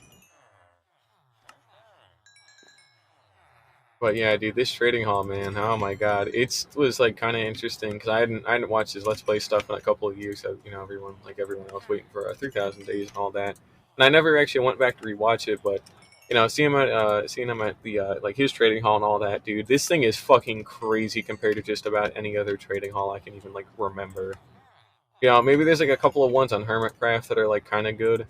But yeah, dude, this trading hall, man, oh my god, it was like kind of interesting because I hadn't watched his Let's Play stuff in a couple of years. So, you know, everyone else waiting for 3,000 days and all that, and I never actually went back to rewatch it. But you know, seeing him at the like his trading hall and all that, dude, this thing is fucking crazy compared to just about any other trading hall I can even like remember. You know, maybe there's like a couple of ones on Hermitcraft that are like kind of good,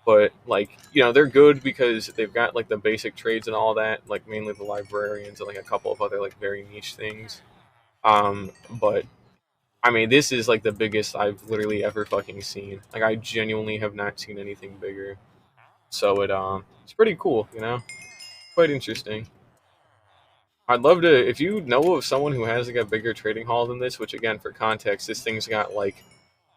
but like you know they're good because they've got like the basic trades and all that, like mainly the librarians and like a couple of other like very niche things. But I mean, this is like the biggest I've literally ever fucking seen. Like I genuinely have not seen anything bigger. So it's pretty cool, you know, quite interesting. I'd love to if you know of someone who has like a bigger trading hall than this. Which again, for context, this thing's got like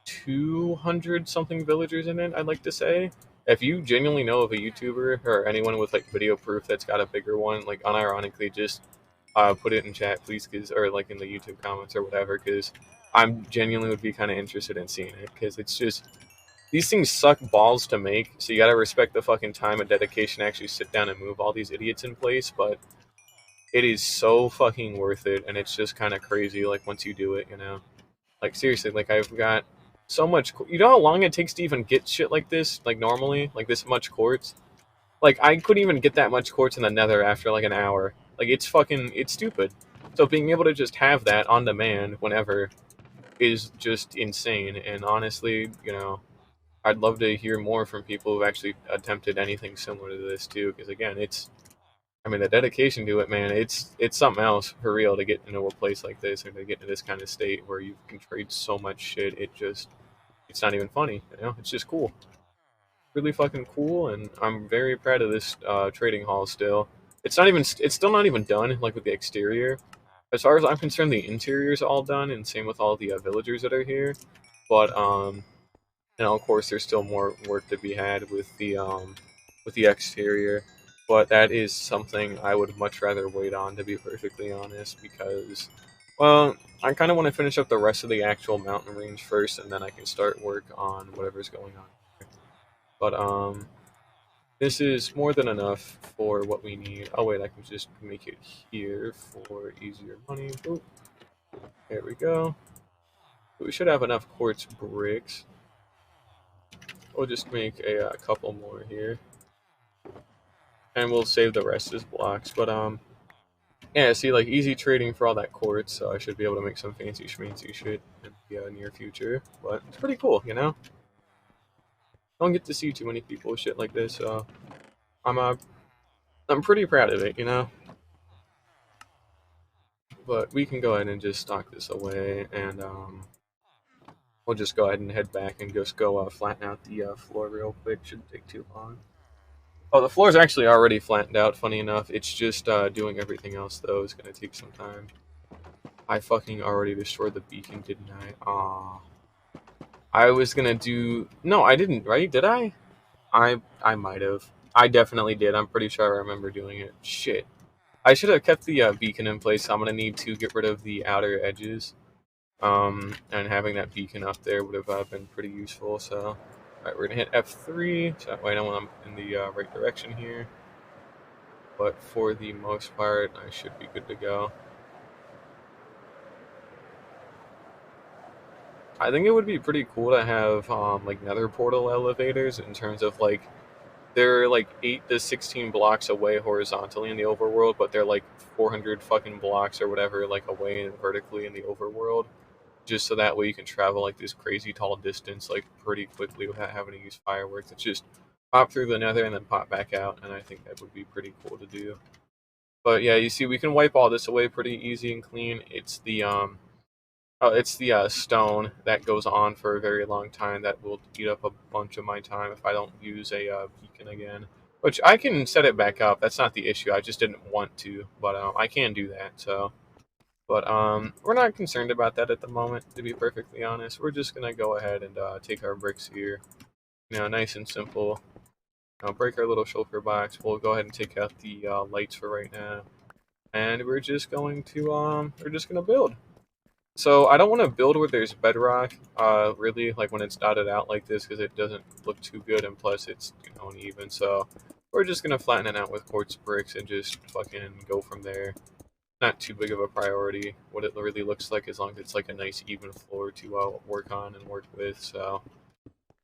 200 something villagers in it, I'd like to say. If you genuinely know of a YouTuber or anyone with like video proof that's got a bigger one, like unironically, just put it in chat, please, cause, or like in the YouTube comments or whatever, because I'm genuinely would be kind of interested in seeing it, because it's just these things suck balls to make, so you gotta respect the fucking time and dedication to actually sit down and move all these idiots in place, but it is so fucking worth it, and it's just kind of crazy, like once you do it, you know. Like seriously, like I've got so much. You know how long it takes to even get shit like this? Like normally, like this much quartz. Like I couldn't even get that much quartz in the Nether after like an hour. Like it's stupid. So being able to just have that on demand whenever is just insane. And honestly, you know, I'd love to hear more from people who've actually attempted anything similar to this too. Because again, I mean, the dedication to it, man, it's something else for real to get into a place like this or to get into this kind of state where you can trade so much shit. It's not even funny, you know. It's just cool, really fucking cool, and I'm very proud of this trading hall. Still, it's still not even done. Like with the exterior, as far as I'm concerned, the interior is all done, and same with all the villagers that are here. But you know, of course, there's still more work to be had with the exterior. But that is something I would much rather wait on, to be perfectly honest, because, well, I kind of want to finish up the rest of the actual mountain range first, and then I can start work on whatever's going on. But this is more than enough for what we need. Oh wait, I can just make it here for easier money. Boop. There we go. We should have enough quartz bricks. We'll just make a couple more here, and we'll save the rest as blocks. But yeah, see, like easy trading for all that quartz, so I should be able to make some fancy schmancy shit in the near future. But it's pretty cool, you know. Don't get to see too many people with shit like this, so I'm uh, I'm pretty proud of it, you know. But we can go ahead and just stock this away, and we'll just go ahead and head back and just go flatten out the floor real quick. Shouldn't take too long. Oh, the floor's actually already flattened out. Funny enough, it's just doing everything else though is gonna take some time. I fucking already destroyed the beacon, didn't I? Ah, I was gonna do. No, I didn't. Right? Did I? I might have. I definitely did. I'm pretty sure I remember doing it. Shit. I should have kept the beacon in place. So I'm gonna need to get rid of the outer edges. And having that beacon up there would have been pretty useful. So, all right, we're gonna hit F3. So that way I know I'm in the right direction here. But for the most part, I should be good to go. I think it would be pretty cool to have like nether portal elevators in terms of like they're like 8 to 16 blocks away horizontally in the overworld, but they're like 400 fucking blocks or whatever like away vertically in the overworld, just so that way you can travel like this crazy tall distance like pretty quickly without having to use fireworks. It's just pop through the nether and then pop back out, and I think that would be pretty cool to do. But yeah, you see, we can wipe all this away pretty easy and clean. It's the stone that goes on for a very long time that will eat up a bunch of my time if I don't use a beacon again. Which I can set it back up. That's not the issue. I just didn't want to, but I can do that. So, but we're not concerned about that at the moment. To be perfectly honest, we're just gonna go ahead and take our bricks here. nice and simple. Break our little shulker box. We'll go ahead and take out the lights for right now, and we're just gonna build. So I don't want to build where there's bedrock, really, like when it's dotted out like this, because it doesn't look too good, and plus it's uneven. So we're just gonna flatten it out with quartz bricks and just fucking go from there. Not too big of a priority what it really looks like, as long as it's like a nice even floor to work on and work with. So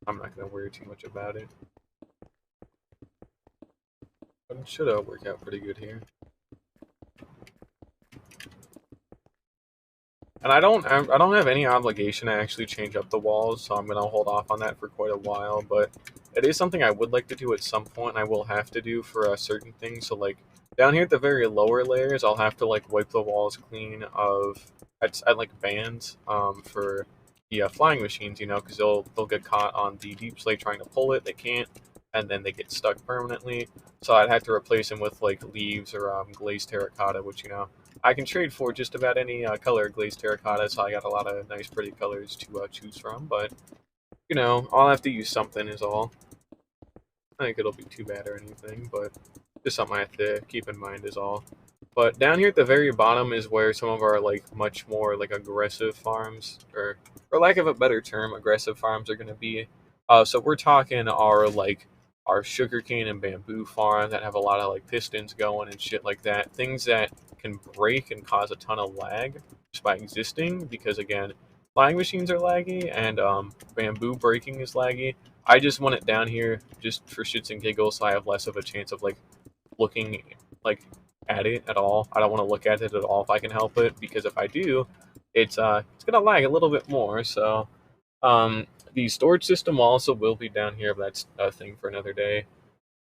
I'm not gonna worry too much about it. But it should work out pretty good here. And I don't have any obligation to actually change up the walls, so I'm gonna hold off on that for quite a while. But it is something I would like to do at some point, and I will have to do for certain things. So like down here at the very lower layers, I'll have to like wipe the walls clean of at like bands for the flying machines, because they'll get caught on the deep slate trying to pull it. They can't, and then they get stuck permanently. So I'd have to replace them with like leaves or glazed terracotta, which I can trade for just about any color glazed terracotta, so I got a lot of nice, pretty colors to choose from. But I'll have to use something is all. I think it'll be too bad or anything, but just something I have to keep in mind is all. But down here at the very bottom is where some of our like much more like aggressive farms, or for lack of a better term, aggressive farms are going to be. So we're talking our sugarcane and bamboo farm that have a lot of like pistons going and shit like that. Things that can break and cause a ton of lag just by existing, because again, flying machines are laggy and bamboo breaking is laggy. I just want it down here just for shits and giggles, so I have less of a chance of like looking like at it at all. I don't want to look at it at all if I can help it, because if I do, it's gonna lag a little bit more. So the storage system also will be down here, but that's a thing for another day.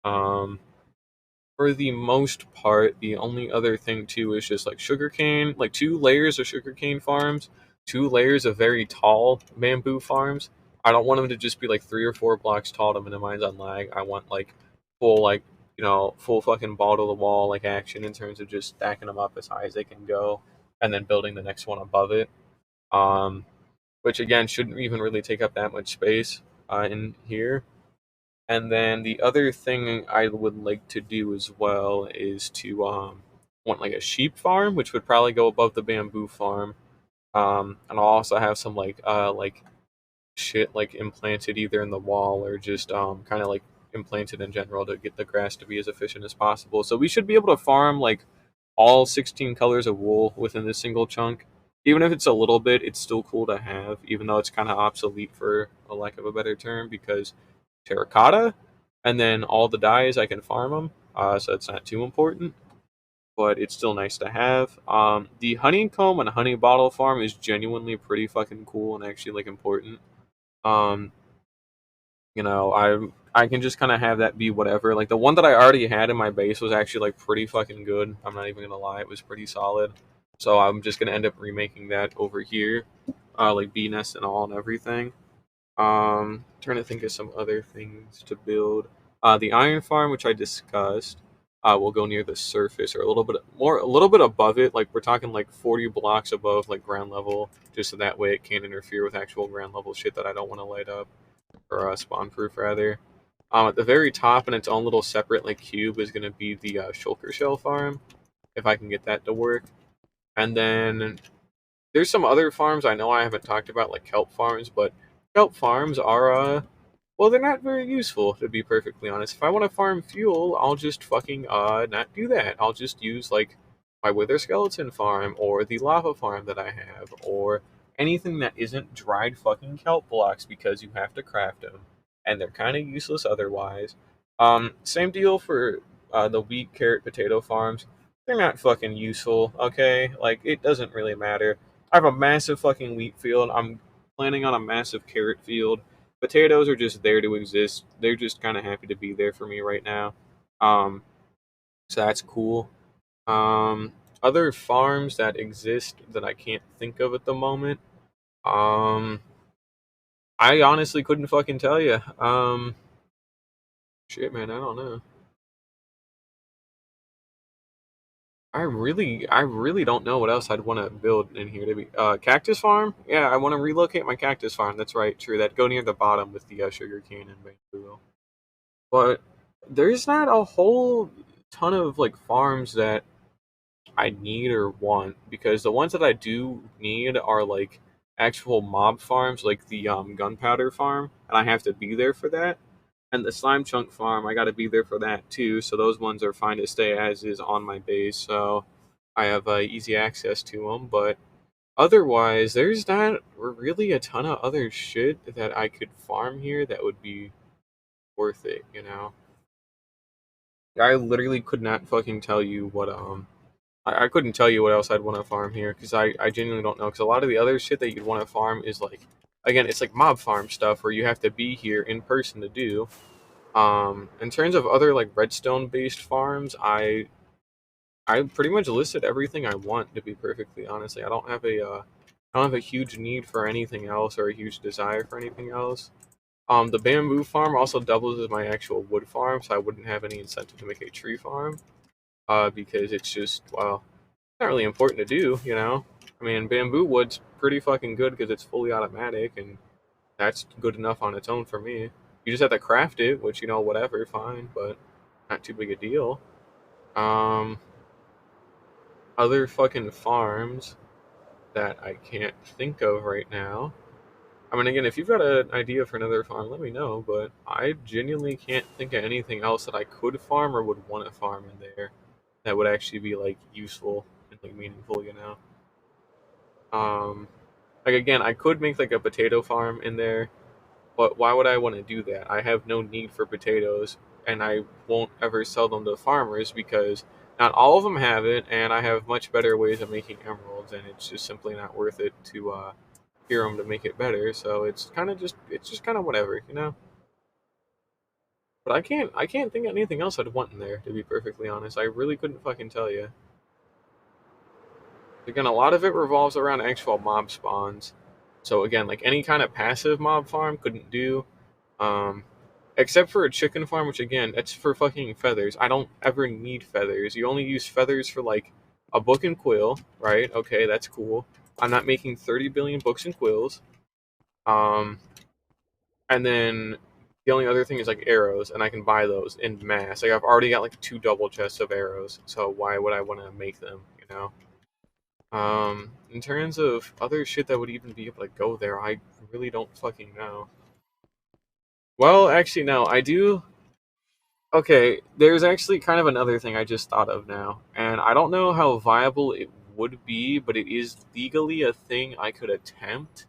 Um, for the most part, the only other thing too is just like sugarcane, like 2 layers of sugarcane farms, 2 layers of very tall bamboo farms. I don't want them to just be like 3 or 4 blocks tall to minimize on lag. I want like full full fucking ball to the wall like action in terms of just stacking them up as high as they can go, and then building the next one above it. Um, which again shouldn't even really take up that much space in here. And then the other thing I would like to do as well is to want like a sheep farm, which would probably go above the bamboo farm. And I'll also have some like shit like implanted either in the wall or just kind of like implanted in general to get the grass to be as efficient as possible. So we should be able to farm like all 16 colors of wool within this single chunk. Even if it's a little bit, it's still cool to have, even though it's kind of obsolete for a lack of a better term, because terracotta, and then all the dyes I can farm them, so it's not too important, but it's still nice to have. The honeycomb and honey bottle farm is genuinely pretty fucking cool and actually like important. Um, I can just kind of have that be whatever. Like the one that I already had in my base was actually like pretty fucking good. I'm not even gonna lie, it was pretty solid. So I'm just gonna end up remaking that over here, like bee nest and all and everything. Trying to think of some other things to build. The iron farm, which I discussed, will go near the surface or a little bit above it. Like we're talking like 40 blocks above like ground level, just so that way it can't interfere with actual ground level shit that I don't want to light up, or spawn proof rather. At the very top in its own little separate like cube is going to be the shulker shell farm, if I can get that to work. And then there's some other farms I know I haven't talked about, like kelp farms, but kelp farms are well, they're not very useful, to be perfectly honest. If I want to farm fuel, I'll just fucking not do that. I'll just use like my wither skeleton farm or the lava farm that I have, or anything that isn't dried fucking kelp blocks, because you have to craft them and they're kind of useless otherwise. Same deal for the wheat, carrot, potato farms. They're not fucking useful, okay? Like it doesn't really matter. I have a massive fucking wheat field. I'm planning on a massive carrot field. Potatoes are just there to exist. They're just kind of happy to be there for me right now. Um, so that's cool. Other farms that exist that I can't think of at the moment. Um, I honestly couldn't fucking tell you. Shit, man, I don't know. I really don't know what else I'd want to build in here. To be cactus farm. Yeah, I want to relocate my cactus farm. That's right, true. That go near the bottom with the sugar cane and bamboo. But there's not a whole ton of like farms that I need or want, because the ones that I do need are like actual mob farms, like the gunpowder farm, and I have to be there for that. And the slime chunk farm, I got to be there for that too. So those ones are fine to stay as is on my base, so I have easy access to them. But otherwise, there's not really a ton of other shit that I could farm here that would be worth it. I literally could not fucking tell you what I couldn't tell you what else I'd want to farm here, because I genuinely don't know. Because a lot of the other shit that you'd want to farm is like, again, it's like mob farm stuff where you have to be here in person to do. In terms of other like redstone based farms, I pretty much listed everything I want, to be perfectly honest. Like, I don't have a huge need for anything else or a huge desire for anything else. The bamboo farm also doubles as my actual wood farm, so I wouldn't have any incentive to make a tree farm. Because it's just, well, not really important to do. I mean, bamboo wood's pretty fucking good because it's fully automatic, and that's good enough on its own for me. You just have to craft it, which, whatever, fine, but not too big a deal. Um, Other fucking farms that I can't think of right now. I mean, again, if you've got an idea for another farm, let me know, but I genuinely can't think of anything else that I could farm or would want to farm in there that would actually be, like, useful and, like, meaningful. Um, like, again, I could make, like, a potato farm in there, but why would I want to do that? I have no need for potatoes, and I won't ever sell them to farmers because not all of them have it, and I have much better ways of making emeralds, and it's just simply not worth it to hear them to make it better. So it's just kind of whatever. But I can't think of anything else I'd want in there. To be perfectly honest, I really couldn't fucking tell you. Again, a lot of it revolves around actual mob spawns. So again, like any kind of passive mob farm couldn't do. Um, Except for a chicken farm, which again, that's for fucking feathers. I don't ever need feathers. You only use feathers for like a book and quill, right? Okay, that's cool. I'm not making 30 billion books and quills. Um, and then the only other thing is like arrows, and I can buy those in mass. Like I've already got like 2 double chests of arrows, so why would I want to make them? In terms of other shit that would even be able to go there, I really don't fucking know. Well, actually, no, I do. Okay, there's actually kind of another thing I just thought of now, and I don't know how viable it would be, but it is legally a thing I could attempt,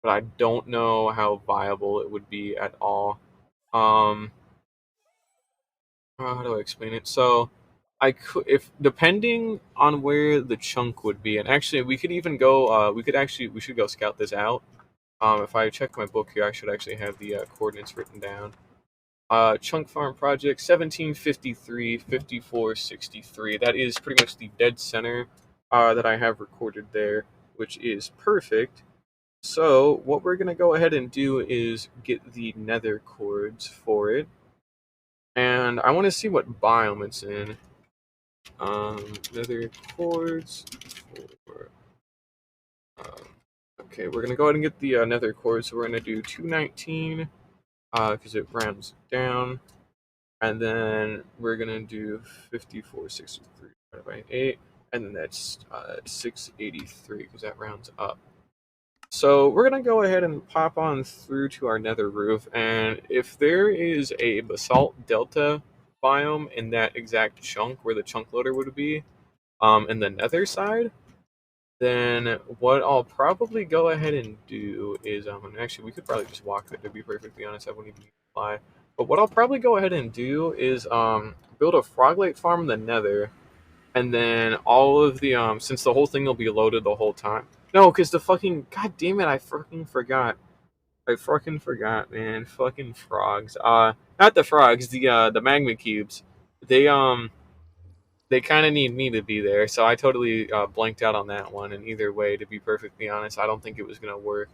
but I don't know how viable it would be at all. Um, how do I explain it? So, I could, if depending on where the chunk would be, and actually we could even go. We should go scout this out. If I check my book here, I should actually have the coordinates written down. Chunk Farm Project 1753 5463. That is pretty much the dead center that I have recorded there, which is perfect. So, what we're going to go ahead and do is get the nether cords for it. And I want to see what biome it's in. Nether cords for. Um, okay, we're going to go ahead and get the nether cords. So, we're going to do 219 because it rounds down. And then we're gonna do 5463 divided by 8, and then that's 683 because that rounds up. So we're gonna go ahead and pop on through to our nether roof, and if there is a basalt delta biome in that exact chunk where the chunk loader would be, in the nether side, then what I'll probably go ahead and do is, and actually we could probably just walk there, to be perfectly honest. I wouldn't even need to fly. But what I'll probably go ahead and do is build a froglite farm in the nether, and then all of the since the whole thing will be loaded the whole time. No, because the fucking, god damn it, I fucking forgot. I fucking forgot, man. Fucking frogs. Not the frogs, the magma cubes. They they kind of need me to be there, so I totally blanked out on that one. And either way, to be perfectly honest, I don't think it was gonna work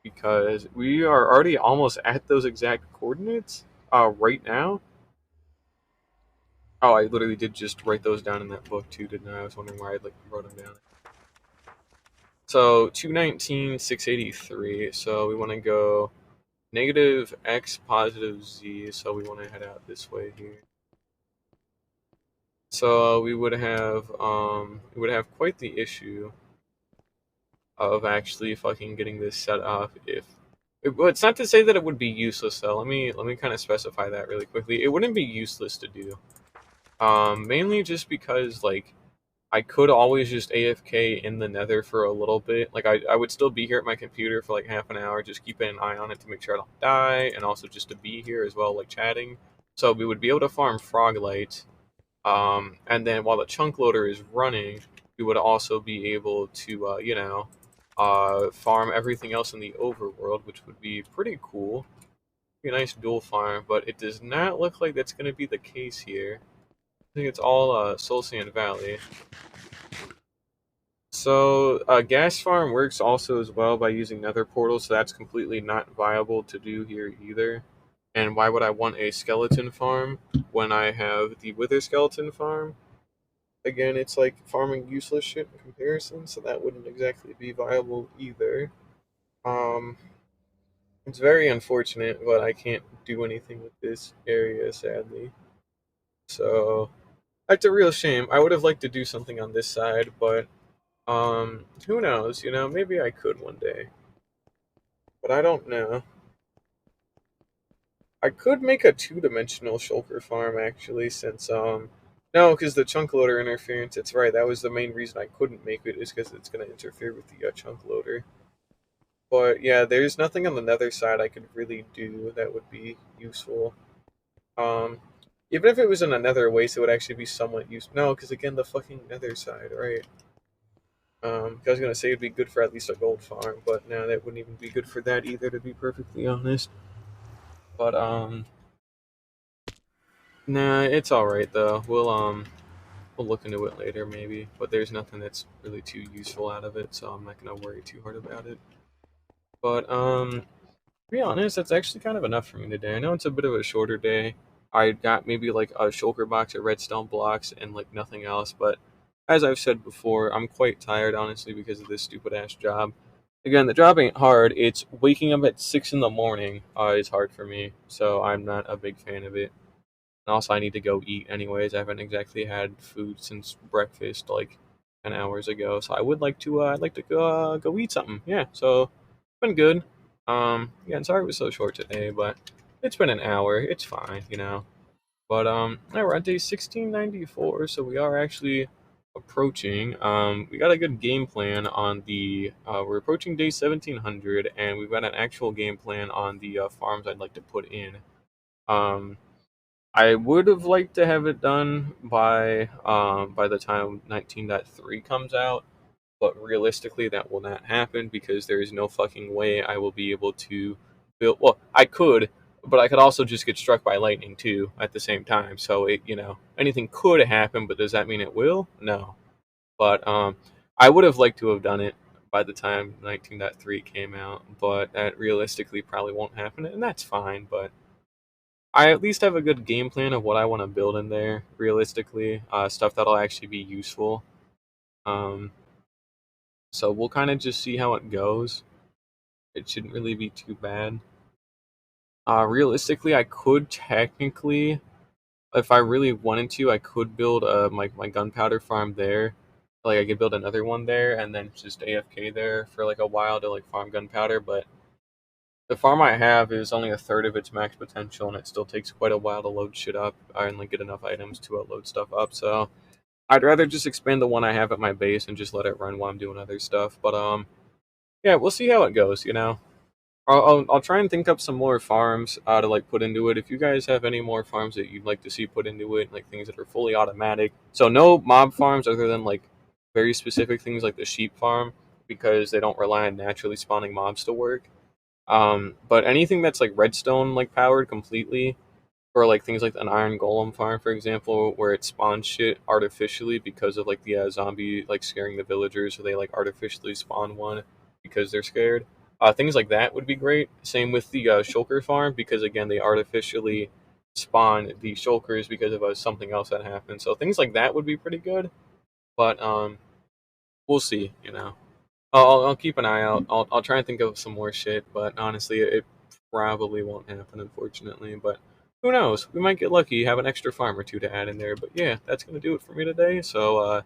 because we are already almost at those exact coordinates right now. Oh, I literally did just write those down in that book too, didn't I? I was wondering why I like wrote them down. So 219, 683. So we want to go negative x positive z. So we want to head out this way here. So we would have quite the issue of actually fucking getting this set up if. Well, it's not to say that it would be useless though. Let me kind of specify that really quickly. It wouldn't be useless to do. Mainly just because like I could always just AFK in the Nether for a little bit. Like I would still be here at my computer for like half an hour, just keeping an eye on it to make sure I don't die, and also just to be here as well, like chatting. So we would be able to farm Froglight, and then while the chunk loader is running, we would also be able to, farm everything else in the overworld, which would be pretty cool. Be a nice dual farm, but it does not look like that's going to be the case here. I think it's all Soul Sand Valley. So, gas farm works also as well by using nether portals, so that's completely not viable to do here either. And why would I want a skeleton farm when I have the wither skeleton farm? Again, it's like farming useless shit in comparison, so that wouldn't exactly be viable either. Um, it's very unfortunate, but I can't do anything with this area, sadly. So, that's a real shame. I would have liked to do something on this side, but who knows? You know, maybe I could one day, but I don't know. I could make a two-dimensional shulker farm actually, since no, because the chunk loader interference. It's right. That was the main reason I couldn't make it, is because it's going to interfere with the chunk loader. But yeah, there's nothing on the nether side I could really do that would be useful. Um, Even if it was in another waste, it would actually be somewhat useful. No, because again, the fucking nether side, right? I was gonna say it'd be good for at least a gold farm, but no, that wouldn't even be good for that either, to be perfectly honest. But nah, it's all right though. We'll look into it later maybe. But there's nothing that's really too useful out of it, so I'm not gonna worry too hard about it. But to be honest, that's actually kind of enough for me today. I know it's a bit of a shorter day. I got maybe like a shulker box of redstone blocks and like nothing else, but as I've said before, I'm quite tired honestly because of this stupid ass job. Again, the job ain't hard. It's waking up at 6 in the morning is hard for me, so I'm not a big fan of it. And also, I need to go eat anyways. I haven't exactly had food since breakfast, like 10 hours ago. So I would like to, I'd like to go eat something. Yeah. So it's been good. Yeah. And sorry it was so short today, but it's been an hour. It's fine, you know. But yeah, we're at day 1694, so we are actually approaching. We got a good game plan on the. We're approaching day 1700, and we've got an actual game plan on the farms I'd like to put in. Um, I would have liked to have it done by the time 19.3 comes out, but realistically that will not happen because there is no fucking way I will be able to build. Well, I could, but I could also just get struck by lightning too at the same time. So it, anything could happen, but does that mean it will? No. But I would have liked to have done it by the time 19.3 came out, but that realistically probably won't happen, and that's fine. But I at least have a good game plan of what I want to build in there, realistically, stuff that'll actually be useful. Um, so we'll kind of just see how it goes. It shouldn't really be too bad. Realistically, I could technically, if I really wanted to, I could build my gunpowder farm there. Like I could build another one there and then just AFK there for like a while to like farm gunpowder. But the farm I have is only a third of its max potential, and it still takes quite a while to load shit up and like get enough items to load stuff up. So I'd rather just expand the one I have at my base and just let it run while I'm doing other stuff. But yeah, we'll see how it goes. I'll try and think up some more farms to like put into it. If you guys have any more farms that you'd like to see put into it, like things that are fully automatic, so no mob farms other than like very specific things like the sheep farm because they don't rely on naturally spawning mobs to work. But anything that's like redstone like powered completely, or like things like an iron golem farm, for example, where it spawns shit artificially because of like the zombie like scaring the villagers, so they like artificially spawn one because they're scared. Things like that would be great. Same with the shulker farm because again they artificially spawn the shulkers because of something else that happened. So things like that would be pretty good. But we'll see. I'll keep an eye out. I'll try and think of some more shit. But honestly, it probably won't happen, unfortunately. But who knows? We might get lucky, have an extra farm or two to add in there. But yeah, that's gonna do it for me today. So